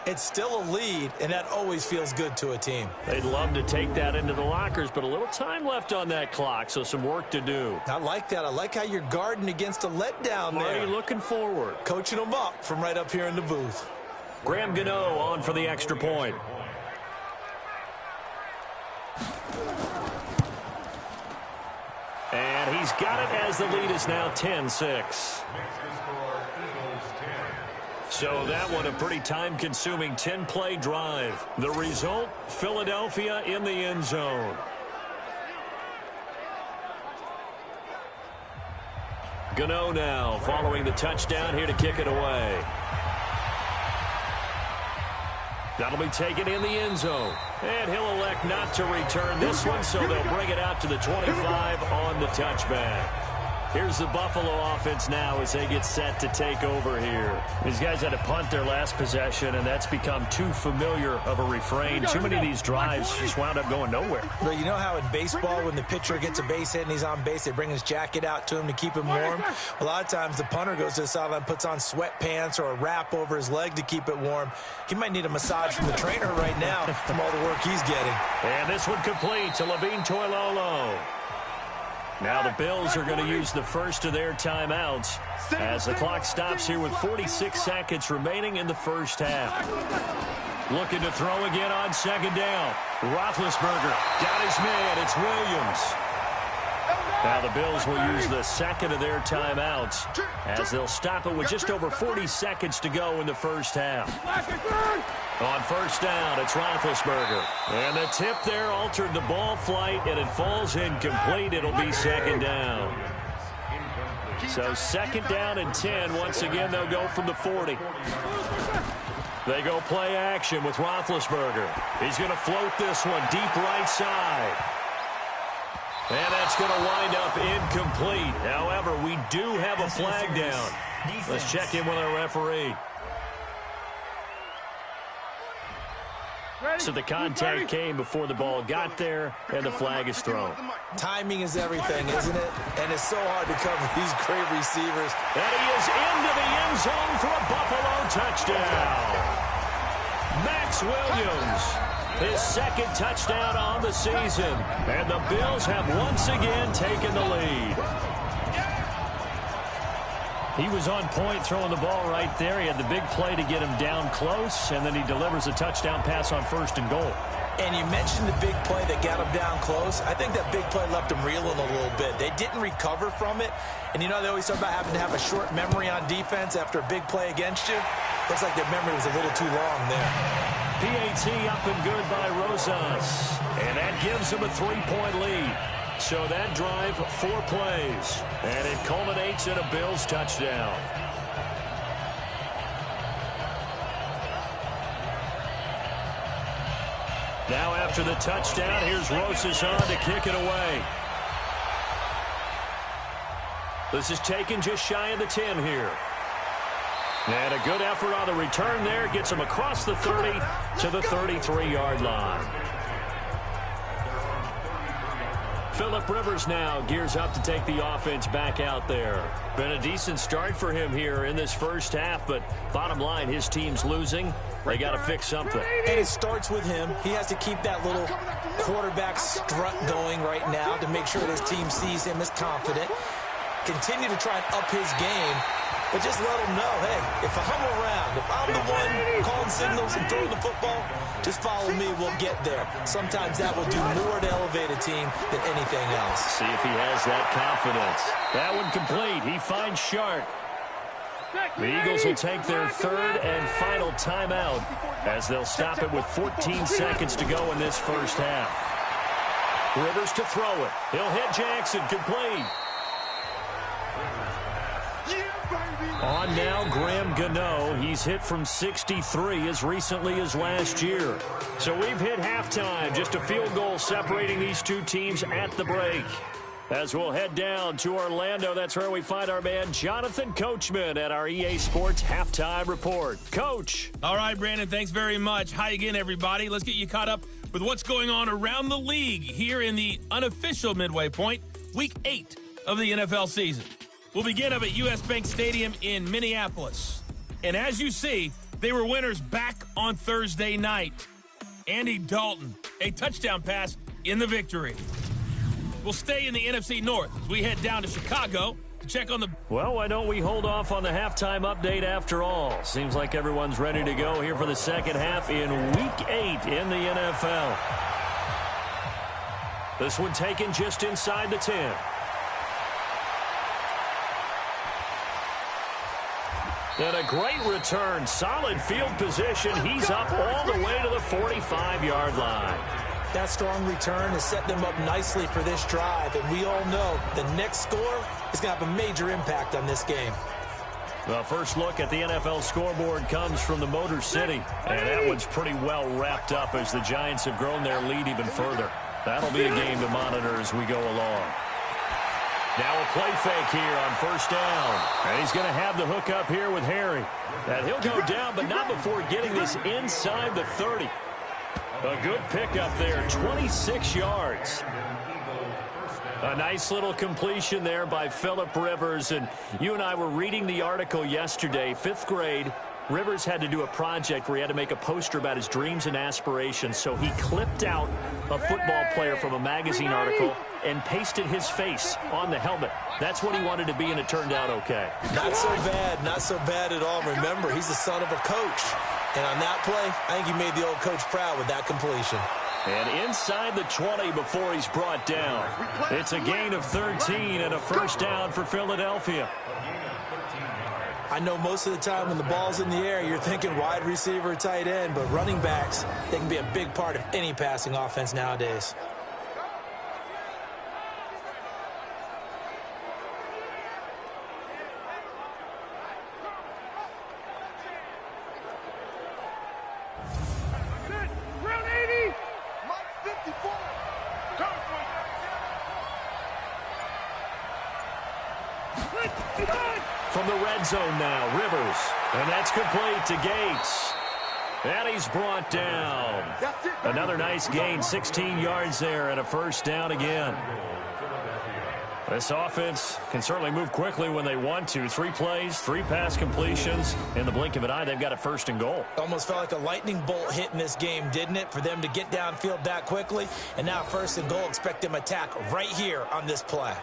it's still a lead, and that always feels good to a team. They'd love to take that into the lockers, but a little time left on that clock, so some work to do. I like that. I like how you're guarding against a letdown there. Already looking forward. Coaching them up from right up here in the booth. Graham Gano on for the extra point. And he's got it as the lead is now 10-6. So that one a pretty time-consuming 10-play drive. The result, Philadelphia in the end zone. Gano now following the touchdown here to kick it away. That'll be taken in the end zone. And he'll elect not to return this one, so they'll bring it out to the 25 on the touchback. Here's the Buffalo offense now as they get set to take over here. These guys had to punt their last possession, and that's become too familiar of a refrain. Too many of these drives just wound up going nowhere. But you know how in baseball, when the pitcher gets a base hit and he's on base, they bring his jacket out to him to keep him warm? A lot of times the punter goes to the sideline, puts on sweatpants or a wrap over his leg to keep it warm. He might need a massage from the trainer right now from all the work he's getting. And this one complete to Levine Toilolo. Now the Bills are going to use the first of their timeouts as the clock stops here with 46 seconds remaining in the first half. Looking to throw again on 2nd down. Roethlisberger got his man. It's Williams. Now the Bills will use the 2nd of their timeouts as they'll stop it with just over 40 seconds to go in the first half. On 1st down, it's Roethlisberger. And the tip there altered the ball flight, and it falls incomplete. It'll be 2nd down. So 2nd down and 10. Once again, they'll go from the 40. They go play action with Roethlisberger. He's going to float this one deep right side. And that's going to wind up incomplete. However, we do have a flag down. Let's check in with our referee. So the contact came before the ball got there, and the flag is thrown. Timing is everything, isn't it? And it's so hard to cover these great receivers. And he is into the end zone for a Buffalo touchdown. Max Williams, his second touchdown on the season. And the Bills have once again taken the lead. He was on point throwing the ball right there. He had the big play to get him down close, and then he delivers a touchdown pass on 1st and goal. And you mentioned the big play that got him down close. I think that big play left him reeling a little bit. They didn't recover from it. And you know, they always talk about having to have a short memory on defense after a big play against you. Looks like their memory was a little too long there. PAT up and good by Rosas. And that gives him a 3-point lead. So that drive, 4 plays. And it culminates in a Bills touchdown. Now after the touchdown, here's Rosas on to kick it away. This is taken just shy of the 10 here. And a good effort on the return there. Gets him across the 30 to the 33-yard line. Phillip Rivers now gears up to take the offense back out there. Been a decent start for him here in this first half, but bottom line, his team's losing. They got to fix something. And it starts with him. He has to keep that little quarterback strut going right now to make sure that his team sees him as confident. Continue to try and up his game, but just let him know, hey, if I'm around, if I'm the one calling signals and throwing the football, just follow me, we'll get there. Sometimes that will do more to elevate a team than anything else. See if he has that confidence. That one complete. He finds Shark. The Eagles will take their 3rd and final timeout as they'll stop it with 14 seconds to go in this first half. Rivers to throw it. He'll hit Jackson. Complete. On now, Graham Gano. He's hit from 63 as recently as last year. So we've hit halftime. Just a field goal separating these two teams at the break. As we'll head down to Orlando, that's where we find our man Jonathan Coachman at our EA Sports Halftime Report. Coach. All right, Brandon, thanks very much. Hi again, everybody. Let's get you caught up with what's going on around the league here in the unofficial midway point, Week 8 of the NFL season. We'll begin up at U.S. Bank Stadium in Minneapolis. And as you see, they were winners back on Thursday night. Andy Dalton, a touchdown pass in the victory. We'll stay in the NFC North as we head down to Chicago to check on the... Well, why don't we hold off on the halftime update after all? Seems like everyone's ready to go here for the second half in Week 8 in the NFL. This one taken just inside the 10. And a great return. Solid field position. He's up all the way to the 45-yard line. That strong return has set them up nicely for this drive, and we all know the next score is going to have a major impact on this game. The first look at the NFL scoreboard comes from the Motor City, and that one's pretty well wrapped up as the Giants have grown their lead even further. That'll be a game to monitor as we go along. Now a play fake here on first down, and he's going to have the hook up here with Harry. And he'll go down, but not before getting this inside the 30. A good pickup there, 26 yards. A nice little completion there by Phillip Rivers. And you and I were reading the article yesterday, 5th grade. Rivers had to do a project where he had to make a poster about his dreams and aspirations. So he clipped out a football player from a magazine article and pasted his face on the helmet. That's what he wanted to be, and it turned out okay. Not so bad at all. Remember, he's the son of a coach. And on that play, I think he made the old coach proud with that completion. And inside the 20 before he's brought down. It's a gain of 13 and a first down for Philadelphia. I know most of the time when the ball's in the air, you're thinking wide receiver, tight end, but running backs, they can be a big part of any passing offense nowadays. From the red zone now, Rivers. And that's complete to Gates. And he's brought down. Another nice gain, 16 yards there, and a first down again. This offense can certainly move quickly when they want to. 3 plays, 3 pass completions. In the blink of an eye, they've got a first and goal. Almost felt like a lightning bolt hit in this game, didn't it? For them to get downfield that quickly. And now first and goal, expect them to attack right here on this play.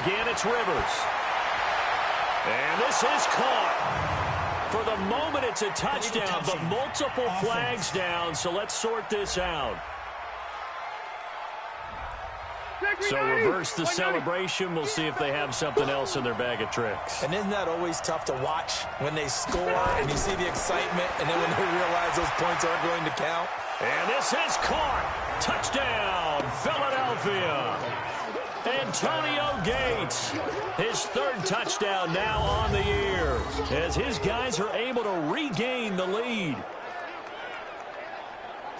Again, it's Rivers. And this is caught. For the moment, it's a touchdown, but multiple flags down, so let's sort this out. So reverse the celebration. We'll see if they have something else in their bag of tricks. And isn't that always tough to watch when they score and you see the excitement, and then when they realize those points aren't going to count? And this is caught. Touchdown, Philadelphia. Antonio Gates, his 3rd touchdown now on the year, as his guys are able to regain the lead.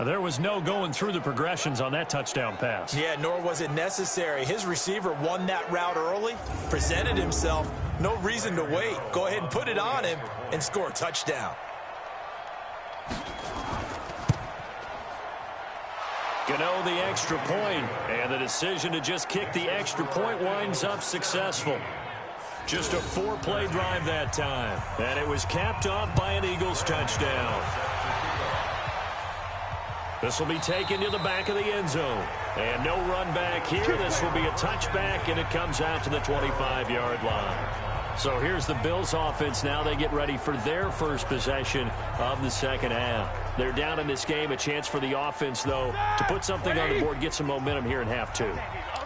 There was no going through the progressions on that touchdown pass. Yeah, nor was it necessary. His receiver won that route early, presented himself, no reason to wait. Go ahead and put it on him and score a touchdown. Gano the extra point, and the decision to just kick the extra point winds up successful. Just a 4-play drive that time, and it was capped off by an Eagles touchdown. This will be taken to the back of the end zone, and no run back here. This will be a touchback, and it comes out to the 25-yard line. So here's the Bills offense now. They get ready for their first possession of the second half. They're down in this game. A chance for the offense, though, to put something on the board, get some momentum here in half 2.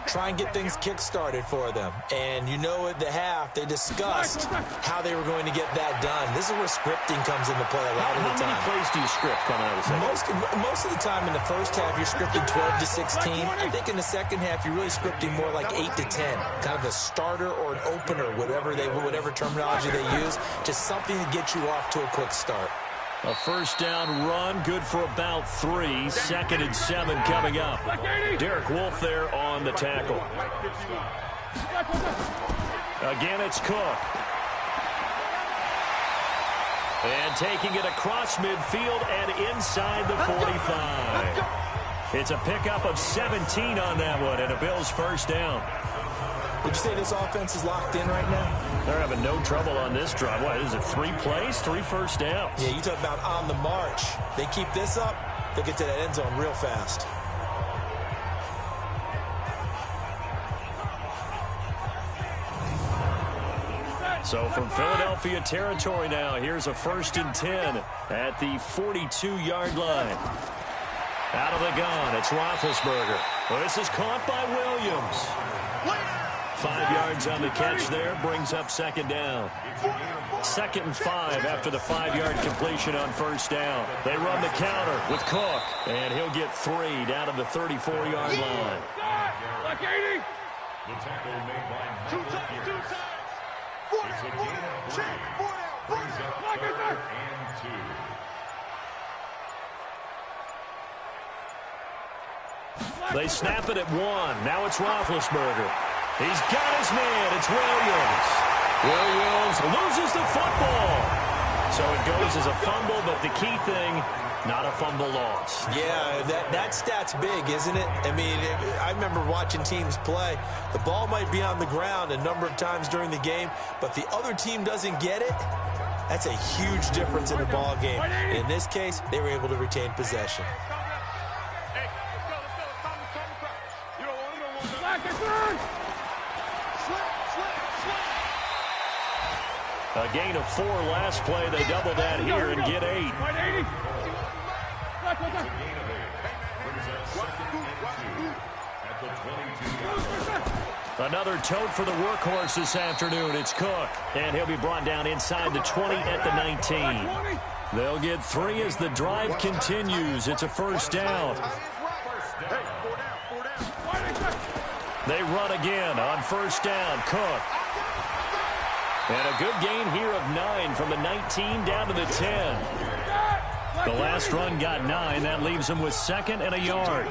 Try and get things kick-started for them. And you know at the half, they discussed how they were going to get that done. This is where scripting comes into play a lot of the time. How many plays do you script coming out of the second? Most of the time in the first half, you're scripting 12 to 16. I think in the second half, you're really scripting more like 8 to 10. Kind of a starter or an opener, whatever terminology they use. Just something to get you off to a quick start. A first down run, good for about 3. 2nd and 7 coming up. Derek Wolfe there on the tackle. Again, it's Cook. And taking it across midfield and inside the 45. It's a pickup of 17 on that one, and a Bills first down. Would you say this offense is locked in right now? They're having no trouble on this drive. What is it, 3 plays, 3 first downs? Yeah, you talk about on the march. They keep this up, they'll get to that end zone real fast. So from Philadelphia territory now, here's a 1st and 10 at the 42-yard line. Out of the gun, it's Roethlisberger. Well, this is caught by Williams. 5 yards on the catch there, brings up 2nd down. 2nd and 5 after the 5-yard completion on first down. They run the counter with Cook, and he'll get 3 down to the 34-yard line. Like 80. The tackle made by 2 times. 4 down, check, 4 down, brings up 3rd and 2. They snap it at 1. Now it's Roethlisberger. He's got his man. It's Williams. Williams loses the football. So it goes as a fumble, but the key thing, not a fumble loss. Yeah, that stat's big, isn't it? I mean, I remember watching teams play. The ball might be on the ground a number of times during the game, but the other team doesn't get it. That's a huge difference in the ball game. And in this case, they were able to retain possession. A gain of 4 last play. They double that here and get 8. Another tote for the workhorse this afternoon. It's Cook, and he'll be brought down inside the 20 at the 19. They'll get 3 as the drive continues. It's a first down. They run again on first down. Cook. And a good gain here of 9 from the 19 down to the 10. The last run got 9. That leaves him with 2nd and a yard.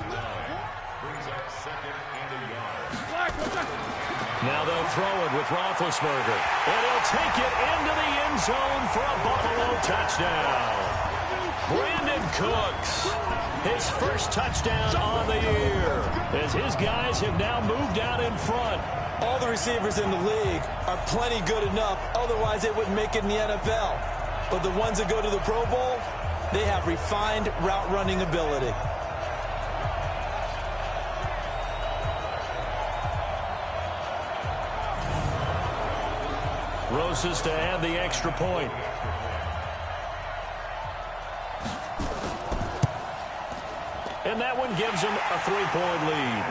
Now they'll throw it with Roethlisberger. And he'll take it into the end zone for a Buffalo touchdown. Brandon Cooks, his first touchdown on the year, as his guys have now moved out in front. All the receivers in the league are plenty good enough, otherwise they wouldn't make it in the NFL. But the ones that go to the Pro Bowl, they have refined route running ability. Roses to add the extra point. And that one gives him a 3-point lead.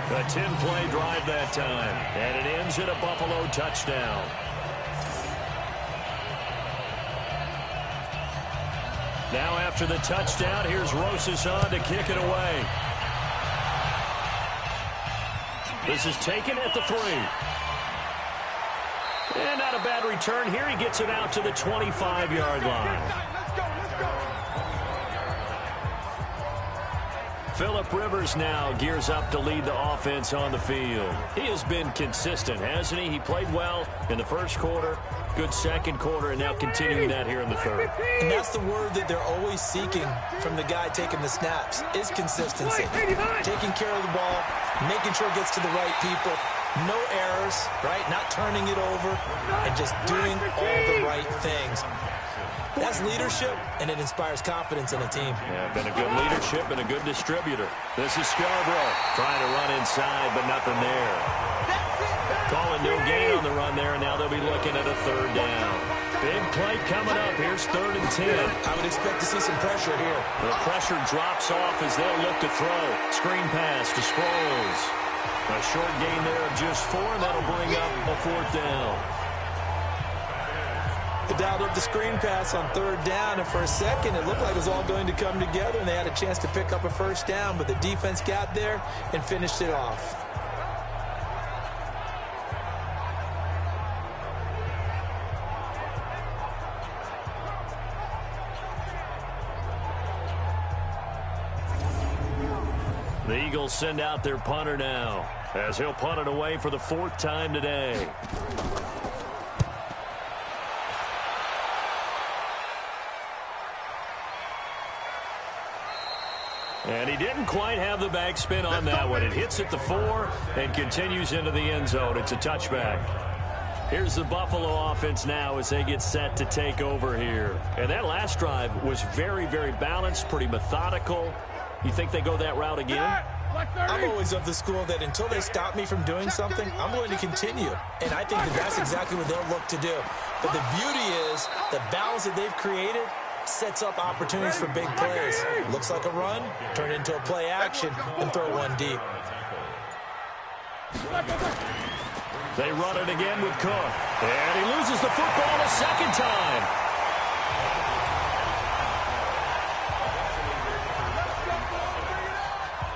A 10-play drive that time, and it ends in a Buffalo touchdown. Now after the touchdown, here's Roses on to kick it away. This is taken at the 3. And not a bad return here. He gets it out to the 25-yard line. Phillip Rivers now gears up to lead the offense on the field. He has been consistent, hasn't he? He played well in the first quarter, good second quarter, and now continuing that here in the third. And that's the word that they're always seeking from the guy taking the snaps, is consistency. Taking care of the ball, making sure it gets to the right people, no errors, right? Not turning it over, and just doing all the right things. That's leadership, and it inspires confidence in a team. Yeah, been a good leadership and a good distributor. This is Scarborough trying to run inside, but nothing there. Calling no gain on the run there, and now they'll be looking at a 3rd down. Big play coming up. Here's 3rd and 10. I would expect to see some pressure here. The pressure drops off as they'll look to throw. Screen pass to Sproles. A short gain there of just 4, and that'll bring up a 4th down. They dialed up the screen pass on 3rd down, and for a second it looked like it was all going to come together, and they had a chance to pick up a 1st down, but the defense got there and finished it off. The Eagles send out their punter now, as he'll punt it away for the 4th time today. And he didn't quite have the backspin on that one. It hits at the 4 and continues into the end zone. It's a touchback. Here's the Buffalo offense now as they get set to take over here. And that last drive was very, very balanced, pretty methodical. You think they go that route again? I'm always of the school that until they stop me from doing something, I'm going to continue. And I think that that's exactly what they'll look to do. But the beauty is the balance that they've created sets up opportunities for big plays. Looks like a run, turn it into a play action, and throw one deep. They run it again with Cook. And he loses the football a second time.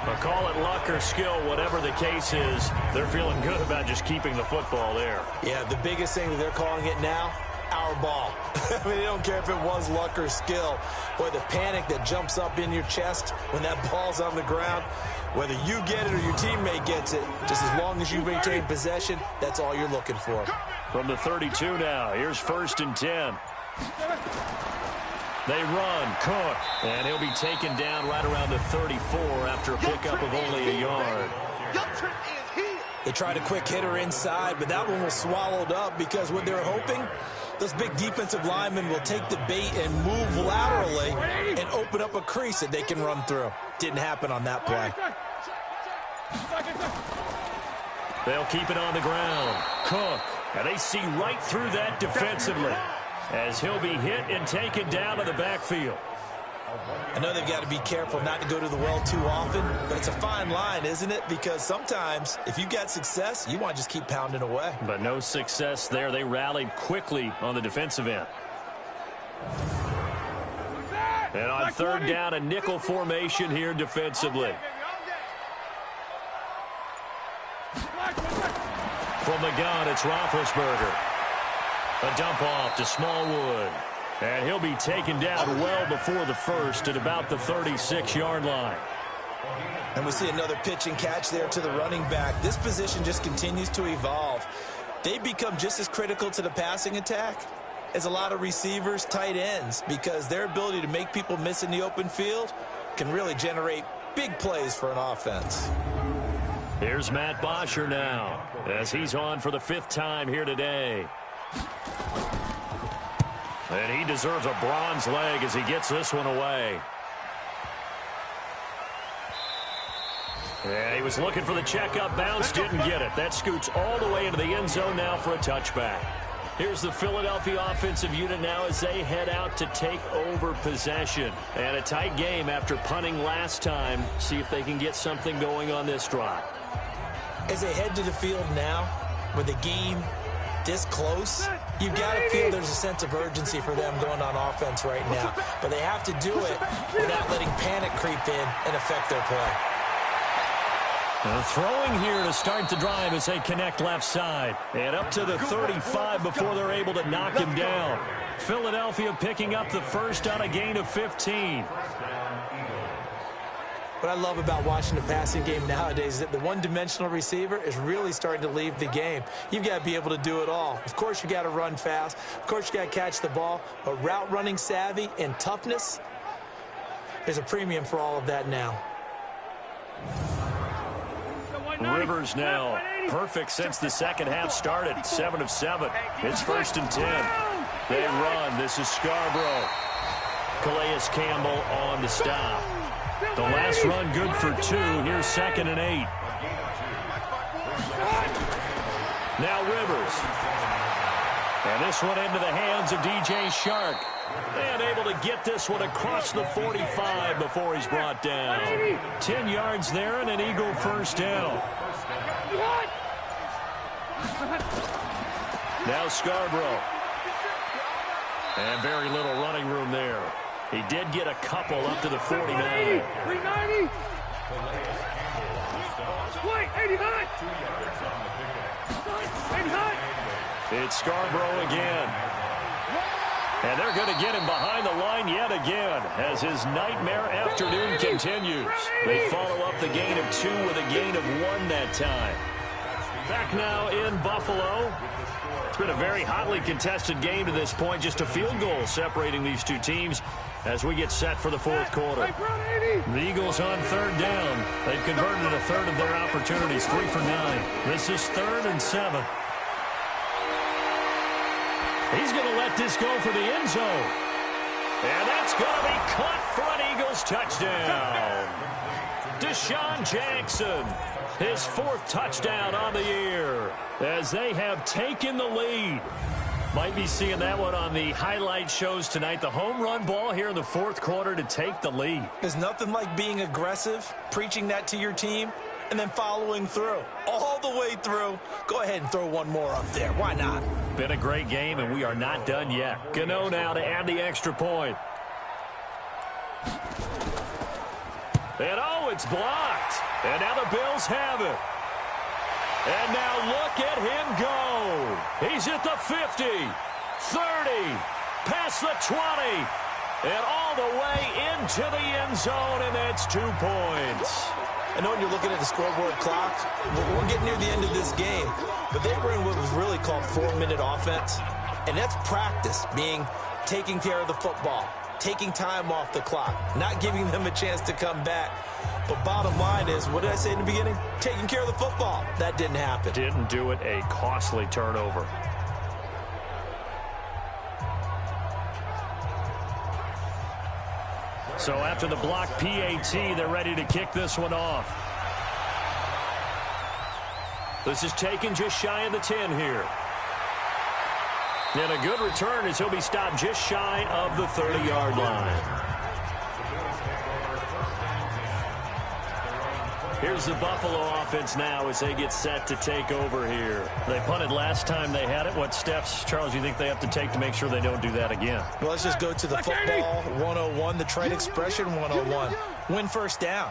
But call it luck or skill, whatever the case is, they're feeling good about just keeping the football there. Yeah, the biggest thing that they're calling it now, our ball. I mean, they don't care if it was luck or skill. Boy, the panic that jumps up in your chest when that ball's on the ground, whether you get it or your teammate gets it, just as long as you maintain possession, that's all you're looking for. From the 32 now, here's 1st and 10. They run, Cook, and he'll be taken down right around the 34 after a pickup of only a yard. They tried a quick hitter inside, but that one was swallowed up because what they're hoping, those big defensive linemen will take the bait and move laterally and open up a crease that they can run through. Didn't happen on that play. They'll keep it on the ground. Cook, and they see right through that defensively as he'll be hit and taken down to the backfield. I know they've got to be careful not to go to the well too often, but it's a fine line, isn't it? Because sometimes if you got success, you want to just keep pounding away. But no success there. They rallied quickly on the defensive end. And on 3rd down, a nickel formation here defensively. From the gun, it's Roethlisberger. A dump off to Smallwood. And he'll be taken down well before the first at about the 36-yard line. And we see another pitch and catch there to the running back. This position just continues to evolve. They become just as critical to the passing attack as a lot of receivers, tight ends, because their ability to make people miss in the open field can really generate big plays for an offense. Here's Matt Bosher now as he's on for the 5th time here today. And he deserves a bronze leg as he gets this one away. Yeah, he was looking for the checkup bounce, didn't get it. That scoots all the way into the end zone now for a touchback. Here's the Philadelphia offensive unit now as they head out to take over possession. And a tight game after punting last time. See if they can get something going on this drive. As they head to the field now, with the game this close, you've got to feel there's a sense of urgency for them going on offense right now. But they have to do it without letting panic creep in and affect their play. Throwing here to start the drive as they connect left side. And up to the 35 before they're able to knock him down. Philadelphia picking up the first on a gain of 15. What I love about watching the passing game nowadays is that the one-dimensional receiver is really starting to leave the game. You've got to be able to do it all. Of course, you got to run fast. Of course, you got to catch the ball. But route running savvy and toughness, there's a premium for all of that now. Rivers now perfect since the second half started. 7 of 7. It's 1st and 10. They run. This is Scarborough. Calais Campbell on the stop. The last run good for 2. Here's 2nd and 8. Now Rivers. And this one into the hands of DJ Shark. And able to get this one across the 45 before he's brought down. 10 yards there and an Eagle first down. Now Scarborough. And very little running room there. He did get a couple up to the 49. 390. Wait, 89. 89. It's Scarborough again. And they're going to get him behind the line yet again as his nightmare afternoon continues. They follow up the gain of 2 with a gain of 1 that time. Back now in Buffalo. It's been a very hotly contested game to this point. Just a field goal separating these two teams as we get set for the 4th quarter. The Eagles on 3rd down. They've converted a third of their opportunities, 3 for 9. This is 3rd and 7. He's going to let this go for the end zone. And that's going to be caught for an Eagles touchdown. Deshaun Jackson, his 4th touchdown on the year as they have taken the lead. Might be seeing that one on the highlight shows tonight. The home run ball here in the 4th quarter to take the lead. There's nothing like being aggressive, preaching that to your team, and then following through. All the way through. Go ahead and throw one more up there. Why not? Been a great game, and we are not done yet. Gano now to add the extra point. And oh, it's blocked. And now the Bills have it. And now look at him go. He's at the 50, 30, past the 20, and all the way into the end zone, and that's 2 points. I know when you're looking at the scoreboard clock, we're getting near the end of this game, but they were in what was really called 4-minute offense, and that's practice, being taking care of the football, taking time off the clock, not giving them a chance to come back. But bottom line is, what did I say in the beginning? Taking care of the football. That didn't happen. Didn't do it. A costly turnover. So after the block PAT, they're ready to kick this one off. This is taken just shy of the 10 here. And a good return as he'll be stopped just shy of the 30-yard line. Here's the Buffalo offense now as they get set to take over here. They punted last time they had it. What steps, Charles, do you think they have to take to make sure they don't do that again? Well, let's just go to the football 101, the trade expression 101. Win first down.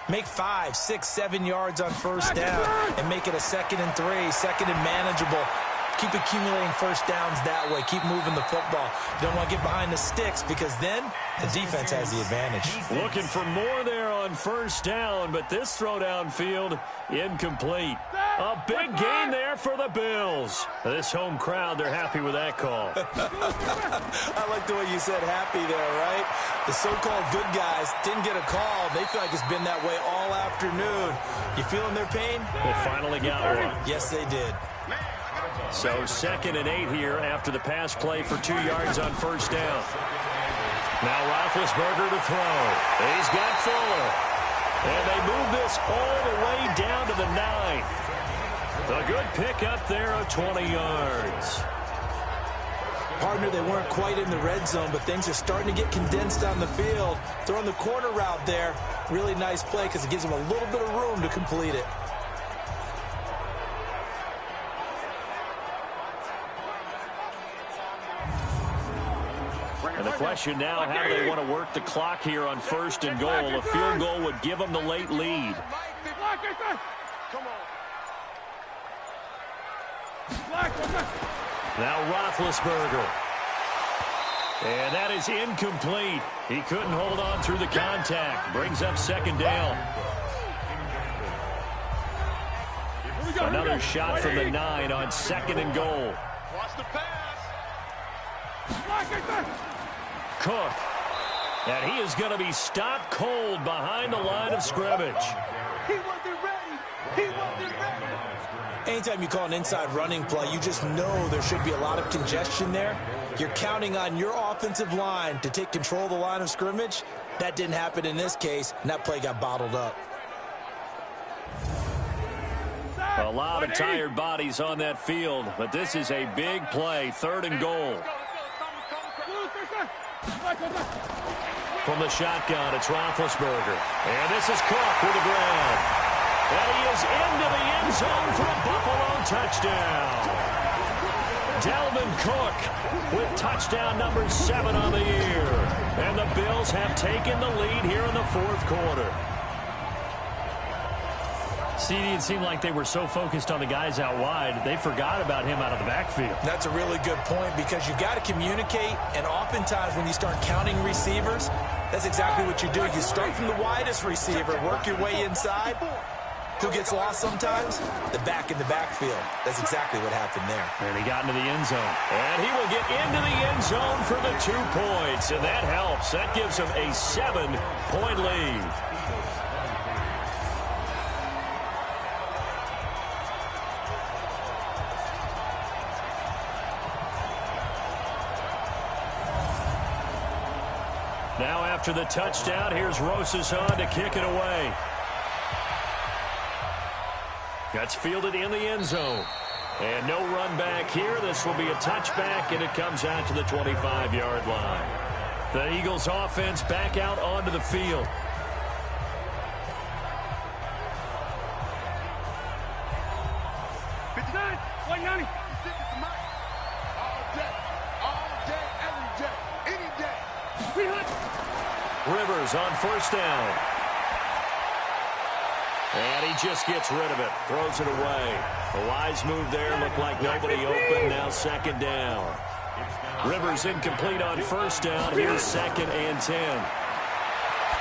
Make 5, 6, 7 yards on first down and make it a 2nd and 3, 2nd and manageable. Keep accumulating first downs that way. Keep moving the football. You don't want to get behind the sticks because then the defense has the advantage. Looking for more there on first down, but this throw downfield incomplete. A big gain there for the Bills. This home crowd, they're happy with that call. I like the way you said happy there, right? The so-called good guys didn't get a call. They feel like it's been that way all afternoon. You feeling their pain? They finally got one. Yes, they did. So 2nd and 8 here after the pass play for 2 yards on first down. Now Roethlisberger to throw. He's got Fuller. And they move this all the way down to the 9. A good pick up there of 20 yards. Partner, they weren't quite in the red zone, but things are starting to get condensed on the field. Throwing the corner route there. Really nice play because it gives them a little bit of room to complete it. And the question now, how do they want to work the clock here on 1st and goal? A field goal would give them the late lead. Now Roethlisberger. And that is incomplete. He couldn't hold on through the contact. Brings up 2nd down. Another shot from the 9 on 2nd and goal. Watch the pass. Cook. And he is going to be stopped cold behind the line of scrimmage. He wasn't ready. He wasn't ready. Anytime you call an inside running play, you just know there should be a lot of congestion there. You're counting on your offensive line to take control of the line of scrimmage. That didn't happen in this case, and that play got bottled up. A lot of tired bodies on that field, but this is a big play, 3rd and goal. From the shotgun, it's Roethlisberger. And this is Cook with the grab. And he is into the end zone for a Buffalo touchdown. Dalvin Cook with touchdown number 7 on the year. And the Bills have taken the lead here in the 4th quarter. CD, it seemed like they were so focused on the guys out wide, they forgot about him out of the backfield. That's a really good point because you've got to communicate, and oftentimes when you start counting receivers, that's exactly what you do. You start from the widest receiver, work your way inside. Who gets lost sometimes? The back in the backfield. That's exactly what happened there. And he got into the end zone. And he will get into the end zone for the 2 points, and that helps. That gives him a 7-point lead. Now after the touchdown, here's Rosas on to kick it away. That's fielded in the end zone. And no run back here. This will be a touchback, and it comes out to the 25-yard line. The Eagles offense back out onto the field. Rivers on first down. And he just gets rid of it. Throws it away. A wise move there. Looked like nobody open. Now 2nd down. Rivers incomplete on first down. Here's 2nd and 10.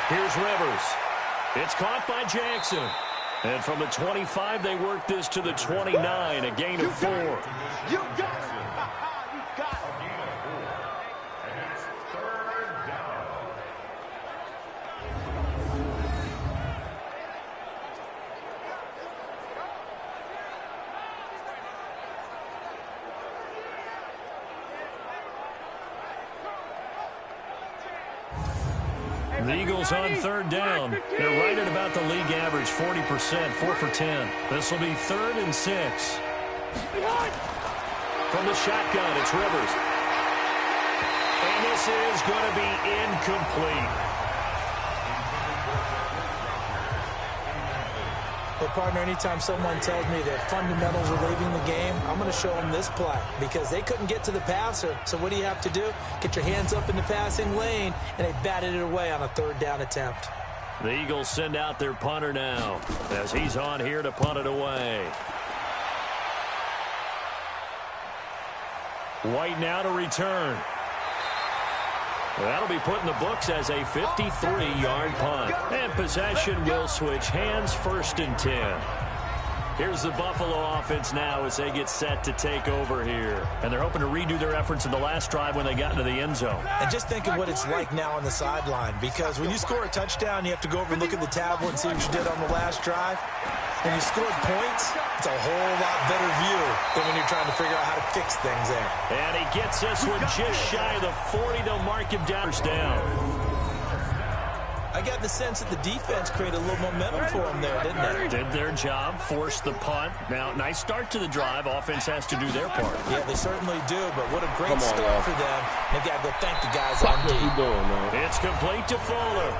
Here's Rivers. It's caught by Jackson. And from the 25, they work this to the 29. A gain of 4. You got it. You got it. The Eagles on 3rd down. They're right at about the league average, 40%, 4 for 10. This will be 3rd and 6. From the shotgun, it's Rivers. And this is going to be incomplete. But, partner, anytime someone tells me that fundamentals are leaving the game, I'm going to show them this play because they couldn't get to the passer. So what do you have to do? Get your hands up in the passing lane, and they batted it away on a 3rd down attempt. The Eagles send out their punter now as he's on here to punt it away. White now to return. That'll be put in the books as a 53-yard punt. And possession will switch hands, 1st and 10. Here's the Buffalo offense now as they get set to take over here. And they're hoping to redo their efforts in the last drive when they got into the end zone. And just think of what it's like now on the sideline, because when you score a touchdown, you have to go over and look at the tablet and see what you did on the last drive. When you scored points, it's a whole lot better view than when you're trying to figure out how to fix things there. And he gets this one just shy of the 40. They'll mark him down. I got the sense that the defense created a little momentum for them there, didn't they? Did their job, forced the punt. Now, nice start to the drive. Offense has to do their part. Yeah, they certainly do, but what a great start for them. They got to go thank the guys on D. It's complete to Fuller.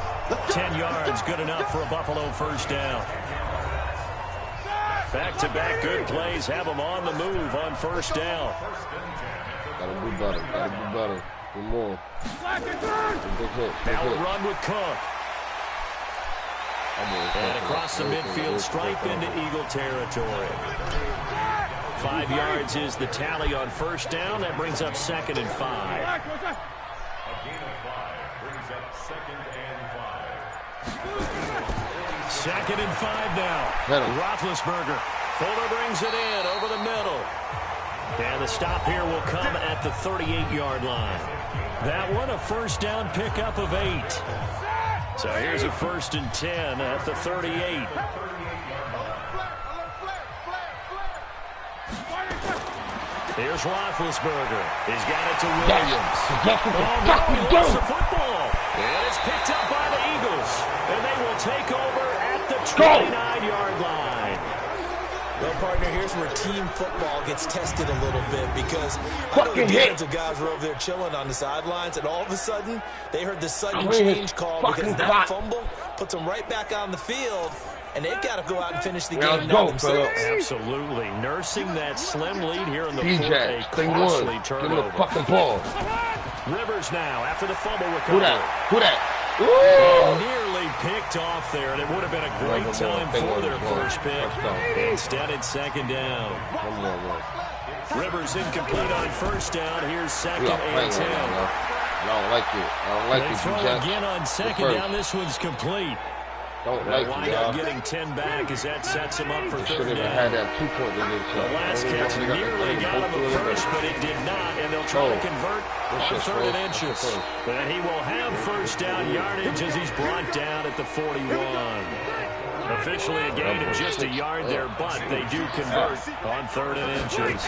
10 yards, good enough for a Buffalo 1st down. Back-to-back good plays have them on the move on 1st down. Gotta do better. Gotta do better. Do more. Now a run with Cook. And across the midfield stripe into Eagle territory. 5 yards is the tally on 1st down. That brings up 2nd and 5. A gain of 5 brings up 2nd and 5. 2nd and 5 now. Roethlisberger. Fuller brings it in over the middle. And the stop here will come at the 38-yard line. That one a 1st down pickup of 8. So here's a 1st and 10 at the 38. Here's Roethlisberger. He's got it to Williams. He lost the football. And it's picked up by the Eagles. And they will take over at the 29-yard line. Well, partner, here's where team football gets tested a little bit, because I know the defensive guys were over there chilling on the sidelines, and all of a sudden, they heard this sudden change call because that fumble puts them right back on the field, and they've got to go out and finish the game now themselves. Absolutely. Nursing that slim lead here in the fourth, a costly turnover. Give me the fucking ball. Rivers now after the fumble recovery. Who that? Nearly picked off there, and it would have been a great time for their first pick. Instead, it's 2nd down. Rivers incomplete on 1st down. Here's 2nd and 10. I don't like it. I don't like it. They throw again on 2nd down. This one's complete. Don't like wind it, up getting 10 back as that sets him up for 3rd down. Had that 2-point in it. The last catch nearly got him at 1st, but it did not, and they'll try to convert on 3rd and inches. And he will have 1st down yardage as he's brought down at the 41. Officially a gain of just a yard there, but they do convert on 3rd and inches.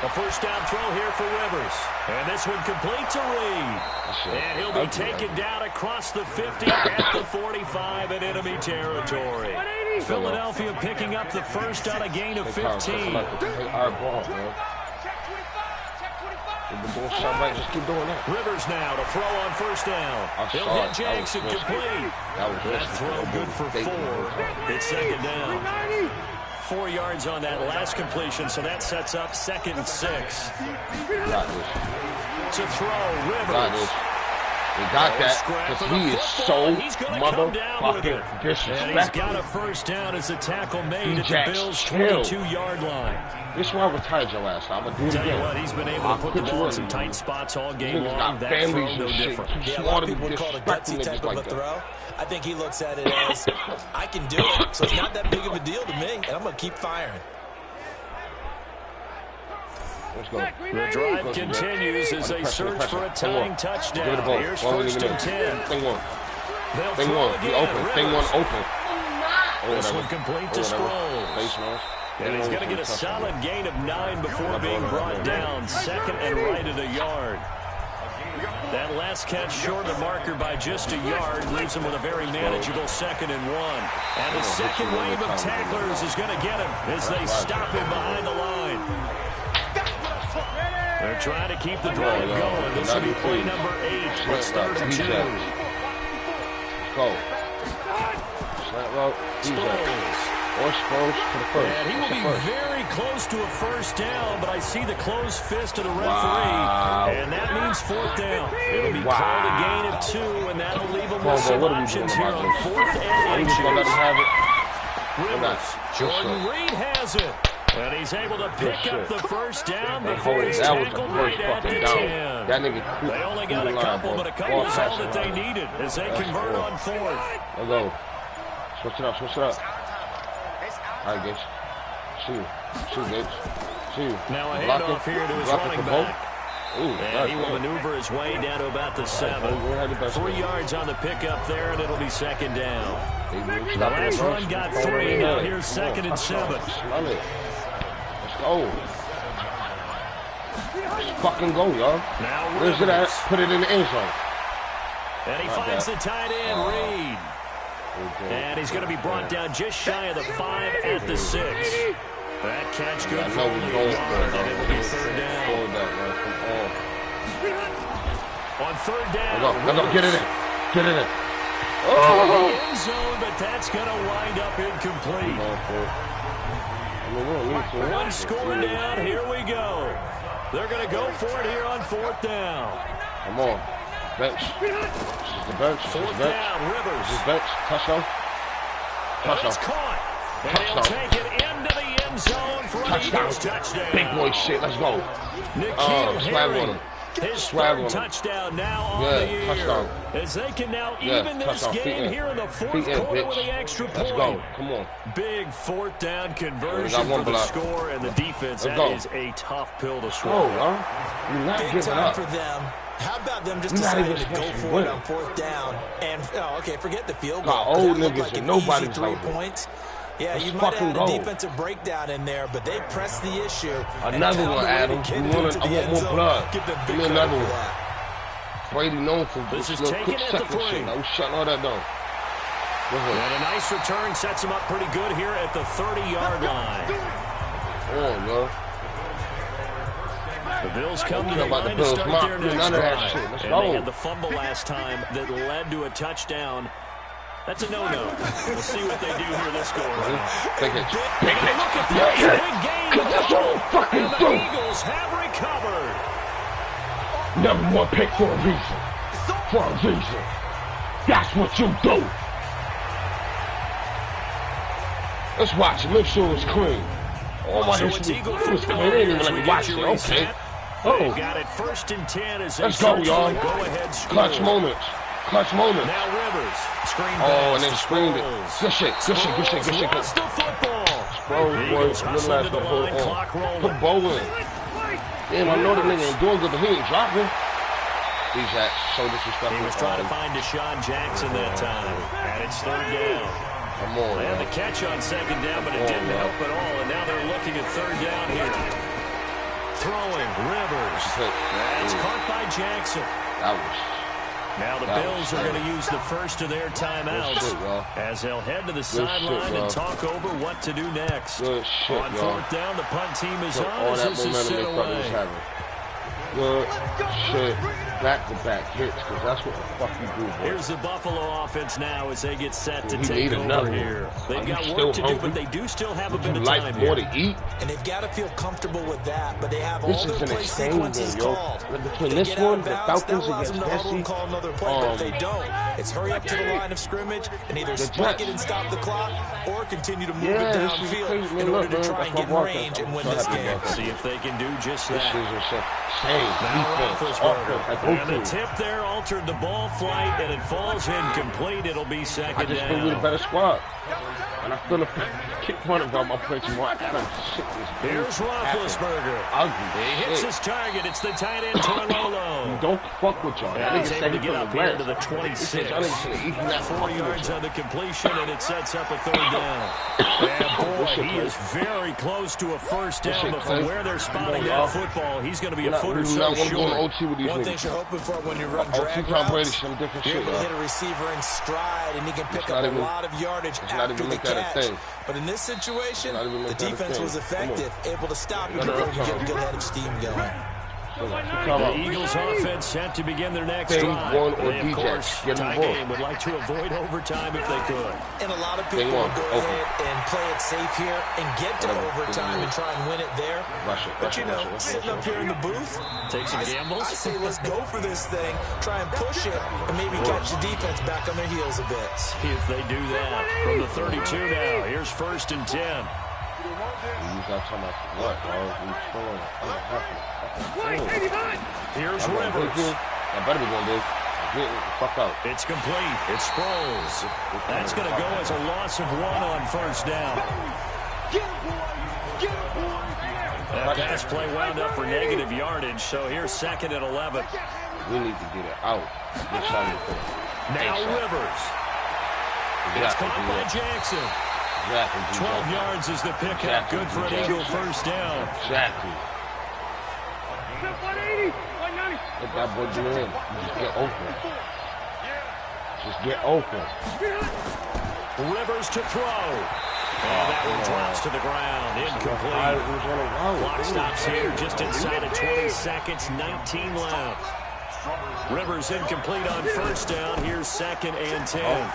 A 1st down throw here for Rivers. And this one complete to Reed. And he'll be taken down across the 50 at the 45 in enemy territory. Philadelphia picking up the 1st on a gain of 15. Our ball, man. Just keep doing that. Rivers now to throw on 1st down. He'll hit Jackson complete. That throw good for 4. It's 2nd down. 4 yards on that last completion, so that sets up 2nd and 6. To throw, Rivers. He got that because he is so motherfucking disrespectful. And he's got a 1st down as the tackle made at the Bills' 22-yard line. This is why I retired your ass. I'm going to do it again. Tell you what, he's been able to put the ball in some tight spots all game long. That throw no different. Yeah, a lot of people would call it a gutsy type of a throw. I think he looks at it as, I can do it, so it's not that big of a deal to me, and I'm going to keep firing. Let's go. The drive continues as they search for a tying touchdown. Here's 1st and 10. Thing one. They'll Thing throw one. He again. open. Thing one open. This one complete to Sproles. And he's going to get a solid gain of 9 before being brought down. 2nd and right at a yard. That last catch short of the marker by just a yard leaves him with a very manageable 2nd and 1. And the second wave of tacklers is going to get him as they stop him behind the line. They're trying to keep the drive going. This will be play number 8. It's 3rd and 2. Go. Sproles Or Spurs to the first. And he will be very close to a first down, but I see the closed fist of the referee, and that means fourth down. It'll be called a gain of 2, and that'll leave him with some options here on fourth and inches. Gonna let him have it. Rivers, Jordan Reed has it, and he's able to pick up the first down before he's tackled right at the 10. That nigga they only got a couple, but a couple is all that they needed as they convert on fourth. Let's go. Switch it up, switch it up. All right, Gates. Shoot, Gates. Shoot. Now a handoff here to his running back. And he will maneuver his way down to about the 7. 3 yards on the pickup there, and it'll be second down. The last run got 3. Now here's second and 7. Smell it. Let's go. Let's fucking go, y'all. Now where's it at? Put it in the end zone. And he finds the tight end, Reed. And he's going to be brought down just shy of the 5 at the 6. That catch good for only a yard, and it will be third down. On third down. Let's go. Get it in. Get it in. Oh! The end zone, but that's going to wind up incomplete. One score down. Here we go. They're going to go for it here on fourth down. Come on. Bench. This is the bench. Fourth down, Rivers. This is bench. Touchdown. It's caught. And he'll take it into the end zone for an Eagles touchdown. Big boy shit. Let's go. Nikhil swag on him. His Swag third touchdown now on the year. Touchdown. As they can now even this game here in the fourth quarter with the extra point. Let's go. Come on. Big fourth down conversion for the score and the defense. That is a tough pill to swallow. You're not big giving time up. for them. How about them just deciding to go for it on fourth down? And, forget the field goal. Old that niggas like and nobody's 3 points. Yeah, let's you might have had a go. defensive breakdown in there, but they pressed the issue. Another one, Adam. I want more blood. Give me another one. Brady known for this is taken at the 3. I'm shutting all that down. And a nice return sets him up pretty good here at the 30-yard line. Come on, The Bills come to the line to start their next drive. And go. they had the fumble last time that led to a touchdown. That's a no-no. We'll see what they do here this go around. Take it. Look at this big game. That's all fucking And the Eagles have recovered. Number 1 pick for a reason. For a reason. That's what you do. Let's watch it. Make sure it's clean. So it's Eagle football as we get you reset. They've got it first and 10 as they go, y'all. go-ahead score. Clutch moments. Clutch moments. Now Rivers. Screen pass and then screened it. Good shit. Good shit. Good shit. Good shit. Lost the football. Eagles hustling to the line. Clock rolling. Put Bo in. Damn, I know the nigga ain't doing good, but he ain't dropping. He's so disrespectful. He was trying to find Deshaun Jackson that time. And it's third down. Come on, they had the catch on second down, but it didn't help at all. And now they're looking at third down here. Throwing Rivers. It's caught by Jackson. Now the Bills are going to use the first of their timeouts as they'll head to the sideline and talk over what to do next. On fourth down, the punt team is on as this is sent away. Good shit. Back-to-back hits, because that's what the fuck you do, boy. Here's the Buffalo offense now as they get set to take over here. They've got work to do, but they do still have a bit of time here. More to eat? And they've got to feel comfortable with that, but they have all this their is an play sequences called. Between this one, the Falcons against Jesse. Call another play, but if they don't, it's hurry up to the line of scrimmage and either spike it and stop the clock or continue to move it downfield in order to try and get in range and win this game. See if they can do just that. And the tip there altered the ball flight, and it falls incomplete. It'll be second down. I just think we're the better squad. And I feel kick one about my play tomorrow. Here's Roethlisberger. He hits his target. It's the tight end, Torlolo. Don't fuck with y'all. And he's able to get up here to the 26. 4 yards on the completion, and it sets up a third down. And boy, he is very close to a first down, but from where they're spotting that football, he's going to be a foot or so short. One thing you're hoping for when you run drag routes, you're able to hit a receiver in stride, and he can pick up a lot of yardage after the catch. But in this situation, the defense was effective, able to stop him before you get a good head of steam going. The Eagles offense set to begin their next drive. They, of course, tie game would like to avoid overtime if they could. And a lot of people will go ahead and play it safe here and get to overtime and try and win it there. But, you know, sitting up here in the booth, take some gambles. I say let's go for this thing, try and push it, and maybe catch the defense back on their heels a bit. See if they do that. From the 32 now, here's 1st and 10. Here's Rivers. I better be going big. Get the fuck out. It's complete. It's Sproles. That's going to go as a loss of 1 on 1st down. That pass play wound up for negative yardage, so here's 2nd and 11. We need to get it out. Now Rivers. It's caught by Jackson. 12 yards is the pickup. Good for an Eagle 1st down. Exactly. 180, 190. Let that boy do it. Just get open. Just get open. Rivers to throw. And that one drops to the ground. Incomplete. Clock stops here just inside of 20 seconds. 19 left. Rivers incomplete on 1st down. Here's 2nd and 10.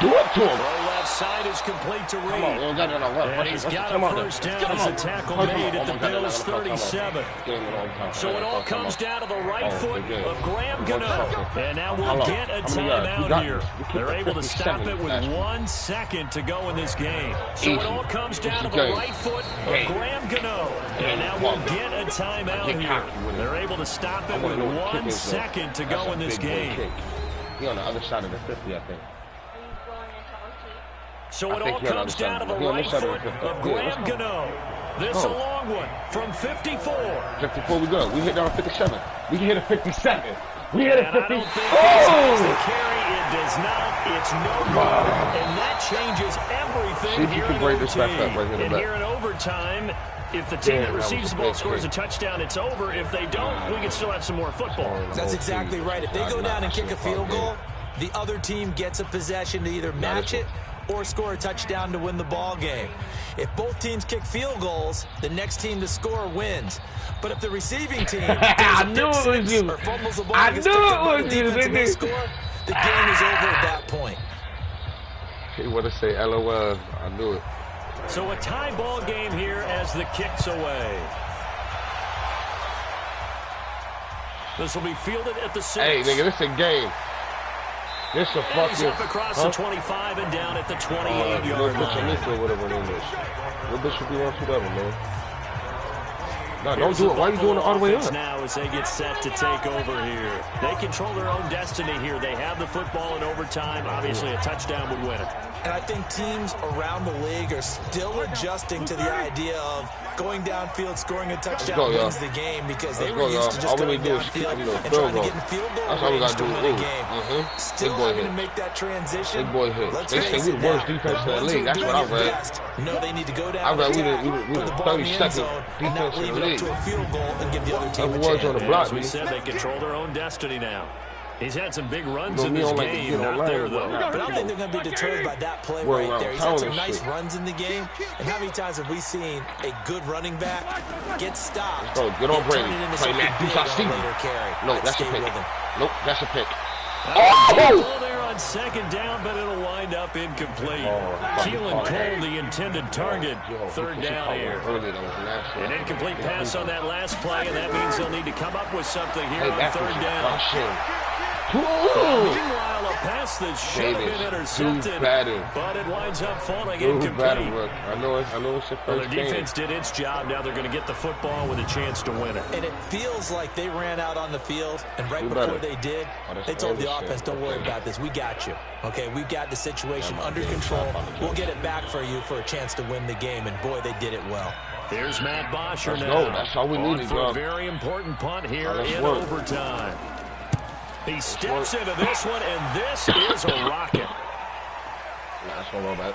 Do it to him. Throw left side is complete to Reed. And he's got a 1st down as a tackle made at the Bills' 37. So it all comes down to the right foot of Graham Gano. And now we'll get a timeout here. They're able to stop it with 1 second to go in this game. So it all comes down to the right foot of Graham Gano. And now we'll get a timeout here. They're able to stop it with 1 second to go in this game. He's on the other side of the 50, I think. So it all comes down to the right foot of Graham Gano. This a long one from 54. 54, we go. We hit down 57. We can hit a 57. We hit a 50. I don't think this the carry. It does not. It's no good. And that changes everything here in OT. And here in overtime, if the team that receives the ball scores a touchdown, it's over. If they don't, we can still have some more football. That's exactly right. If they go down and kick a field goal, the other team gets a possession to either match it or score a touchdown to win the ball game. If both teams kick field goals, the next team to score wins. But if the receiving team fumbles the ball and gets picked up by the defense and they score, the game is over at that point. You want to say LOL? I knew it. So a tie ball game here as the kick's away. This will be fielded at the 6. Hey, nigga, this a game. This a fucking... He's up across the 25 and down at the 28-yard line. What bitch should be on to that one, man? No, don't do it. Why are you doing it all the way up? Now as they get set to take over here. They control their own destiny here. They have the football in overtime. Obviously, a touchdown would win it. And I think teams around the league are still adjusting to the idea of going downfield, scoring a touchdown wins the game, because they were used to just going downfield and trying to get in field goal range to win a game. Still having to make that transition. Big boy hit. Let's They say we the worst defense in the league. That's what I read. No, they need to go down. I read we put the the ball in the end 32nd zone and not defense in leave the it up league. to a field goal and give the other team a Other words on chance. the block, As we said, they control their own destiny now. He's had some big runs in we this don't like to game. get Not online, there, but though. But I don't think they're going to be deterred by that play Well, right there. He's had some around nice shit. runs in the game. And how many times have we seen a good running back get stopped? Oh, get on and Brady. turn it into Play something that. big I on see a you. later carry. No, I'd that's a stay pick. with him. Nope, that's a pick. Ball there on 2nd down, but it'll wind up incomplete. Keelan Cole, the intended target. 3rd down here. An incomplete pass on that last play, and that means they'll need to come up with something here on 3rd down. Meanwhile, a pass that should have been intercepted, but it winds up falling incomplete. I know it's your Well, first their defense did its job. Now they're going to get the football with a chance to win it. And it feels like they ran out on the field, and right before they did, they told the offense, don't worry about this. We got you. Okay, we've got the situation under control. We'll get it back for you for a chance to win the game, and boy, they did it well. Here's Matt Bosher now. Go. That's all we On needed, for bro. a very important punt here in overtime. He steps into this one, and this is a rocket. That's all about.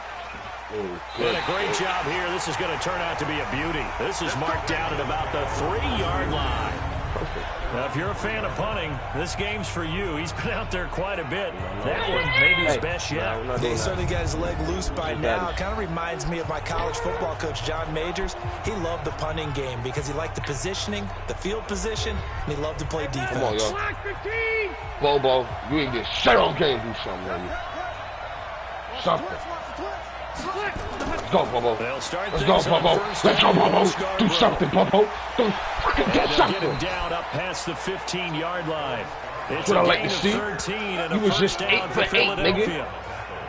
Did a great job here. This is going to turn out to be a beauty. This is marked down at about the 3-yard line. Perfect. Now, if you're a fan of punting, this game's for you. He's been out there quite a bit. That one maybe his best yet. He certainly got his leg loose by now. It kind of reminds me of my college football coach, John Majors. He loved the punting game because he liked the positioning, the field position, and he loved to play defense. Come on, yo. Bobo, you ain't get shit on game. Do something, man. Something. Let's go, Bobo. Let's go, Bobo. Let's go, Bobo. Do something, Bobo. Do fucking do something. Get him down up past the 15-yard line. It's what a I like gain to of see. 13 and You a was first just down 8 for for 8, Philadelphia. nigga.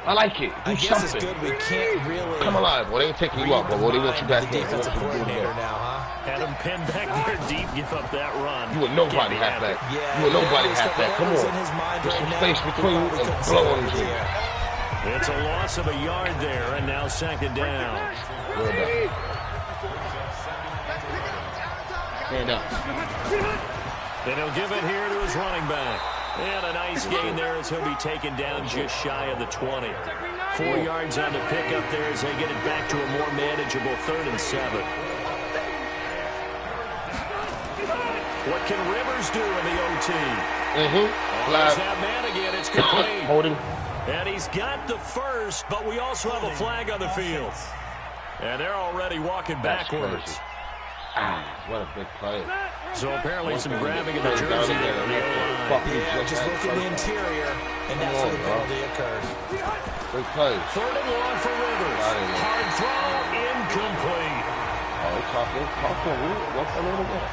I like it. Do I guess something. it's good we can't really Come alive, boy. They ain't taking you out, Bobo. They want you back the here. defensive coordinator now, huh? Had him pinned back there deep, give up that run. You a nobody halfback. Yeah, You a nobody halfback. Come on. in his mind There's right some now. space between you and Couldn't blow say on it. you. Yeah. It's a loss of a yard there, and now second down. Well done. Stand up. And he'll give it here to his running back. And a nice gain there as he'll be taken down just shy of the 20. 4 yards on the pickup there as they get it back to a more manageable 3rd and 7. What can Rivers do in the OT? There's that man again. It's complete. Holding. And he's got the first, but we also have a flag on the field. And they're already walking backwards. What a big play. So apparently some grabbing of the jersey there on the O-line. Yeah, just look at the interior, and that's where the penalty occurred. Big play. 3rd and 1 for Rivers. Hard throw, incomplete. Oh, it's talking. What's a little bit?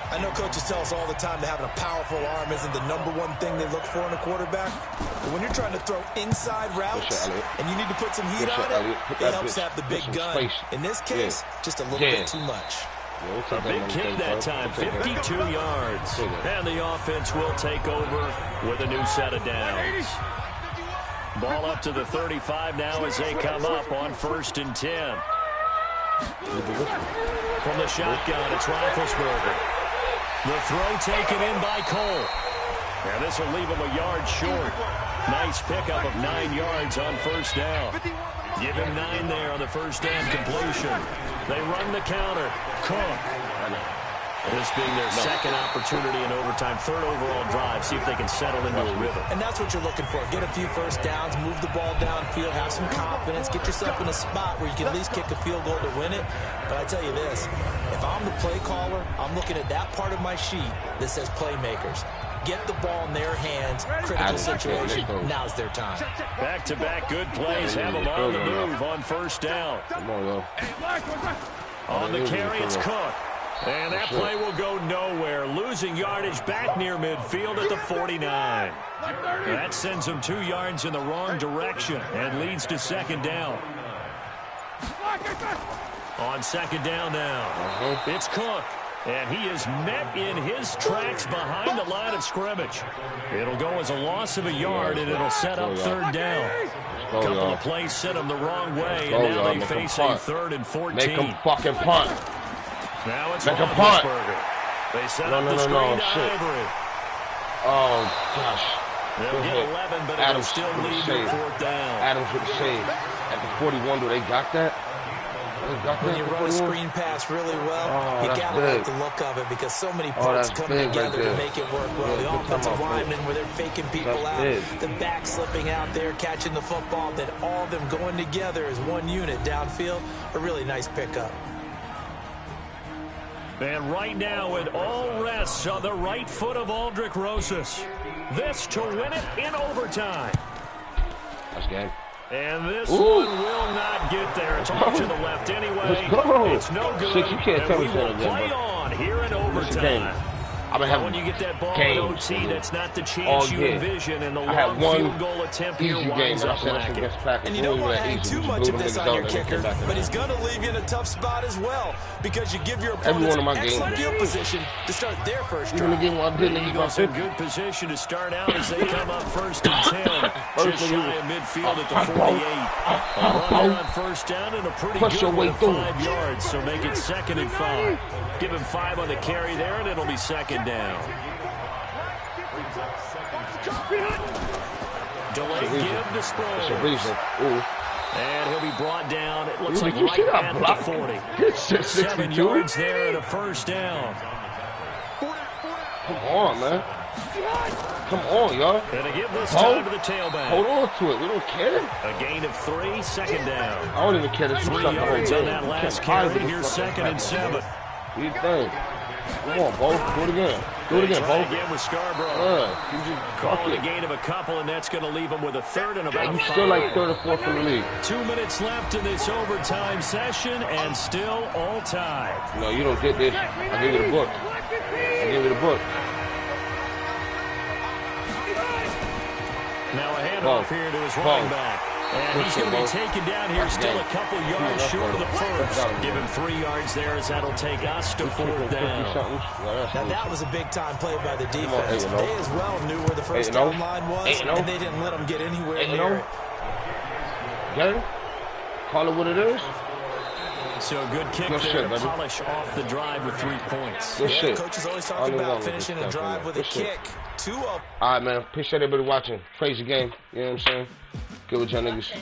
I know coaches tell us all the time that having a powerful arm isn't the #1 thing they look for in a quarterback. But when you're trying to throw inside routes and you need to put some heat on it, it helps have the big gun. In this case, just a little bit too much. A big kick that time, 52 yards. And the offense will take over with a new set of downs. Ball up to the 35 now as they come up on 1st and 10. From the shotgun, it's Roethlisberger. The throw taken in by Cole. And this will leave him a yard short. Nice pickup of 9 yards on 1st down. Give him 9 there on the 1st down completion. They run the counter. Cook. This being their second opportunity in overtime, 3rd overall drive. See if they can settle into a rhythm. And that's what you're looking for. Get a few first downs, move the ball downfield, have some confidence, get yourself in a spot where you can at least kick a field goal to win it. But I tell you this, if I'm the play caller, I'm looking at that part of my sheet that says playmakers. Get the ball in their hands, critical situation, now's their time. Back-to-back good plays, have them on the move on 1st down. Come on, yo. On the carry, it's Cook. And that play will go nowhere. Losing yardage back near midfield at the 49. That sends him 2 yards in the wrong direction and leads to 2nd down. On 2nd down now, it's Cook. And he is met in his tracks behind the line of scrimmage. It'll go as a loss of a yard, and it'll set up 3rd down. A couple of plays sent him the wrong way, and now they face a 3rd and 14. Make him fucking punt. Now it's Make a punt. They set up the screen to Ivory. Oh, gosh. They'll get 11, but it'll still lead to 4th down. Adams with the save. At the 41, do they got that? When you run a screen pass really well, you got to like the look of it because so many parts come together to make it work well. The offensive linemen where they're faking people out, the back slipping out there, catching the football, then all of them going together as one unit downfield. A really nice pickup. And right now it all rests on the right foot of Aldrick Rosas. This to win it in overtime. That's game. And this one will not get there. It's off to the left anyway. It's no good. Six, you can't tell me we will something play on here in overtime. I've been having when you get that ball in OT, that's not the chance all you envision, and the long field goal attempt here winds up lacking. And you don't want to hang too much of this on your kicker, but he's going to leave you in a tough spot as well because you give your opponents excellent field position to start their first drive. Eagles in good position to start out as they come up 1st and 10, just shy of midfield at the 48. A run there on 1st down and a pretty good one of 5 yards, so make it 2nd and 5. Give him 5 on the carry there, and it'll be 2nd down. Delay give to Sproles. And he'll be brought down, it looks like right at the 40. 7 yards there and a 1st down. Come on, man. Come on, y'all. And to give this time to the tailback. Hold on to it. We don't care. A gain of 3, second down. I don't even care that you 3 shot the whole yards on game. that last carry. Here's 2nd and 7. Do your thing. Come on, Bo. Do it again. Do it again, Bo. Again with Scarborough. Calling a gain of a couple, and that's going to leave him with a 3rd and about 5. You still like 3rd or 4th in the league. 2 minutes left in this overtime session, and still all tied. No, you don't get this. I give you the book. I give you the book. Now a handoff here to his running back. And he's going to be taken down here, still a couple yards short of the first. Give him 3 yards there, as that'll take us to 4th down. Now that was a big-time play by the defense. They as well knew where the first down line was, and they didn't let them get anywhere near it. Get it? Call it what it is. So a good kick there to polish off the drive with 3 points. Good shit. Coach is always talking about finishing a drive with a kick. 2 of. All right, man. Appreciate everybody watching. Crazy game. You know what I'm saying? Good with y'all niggas.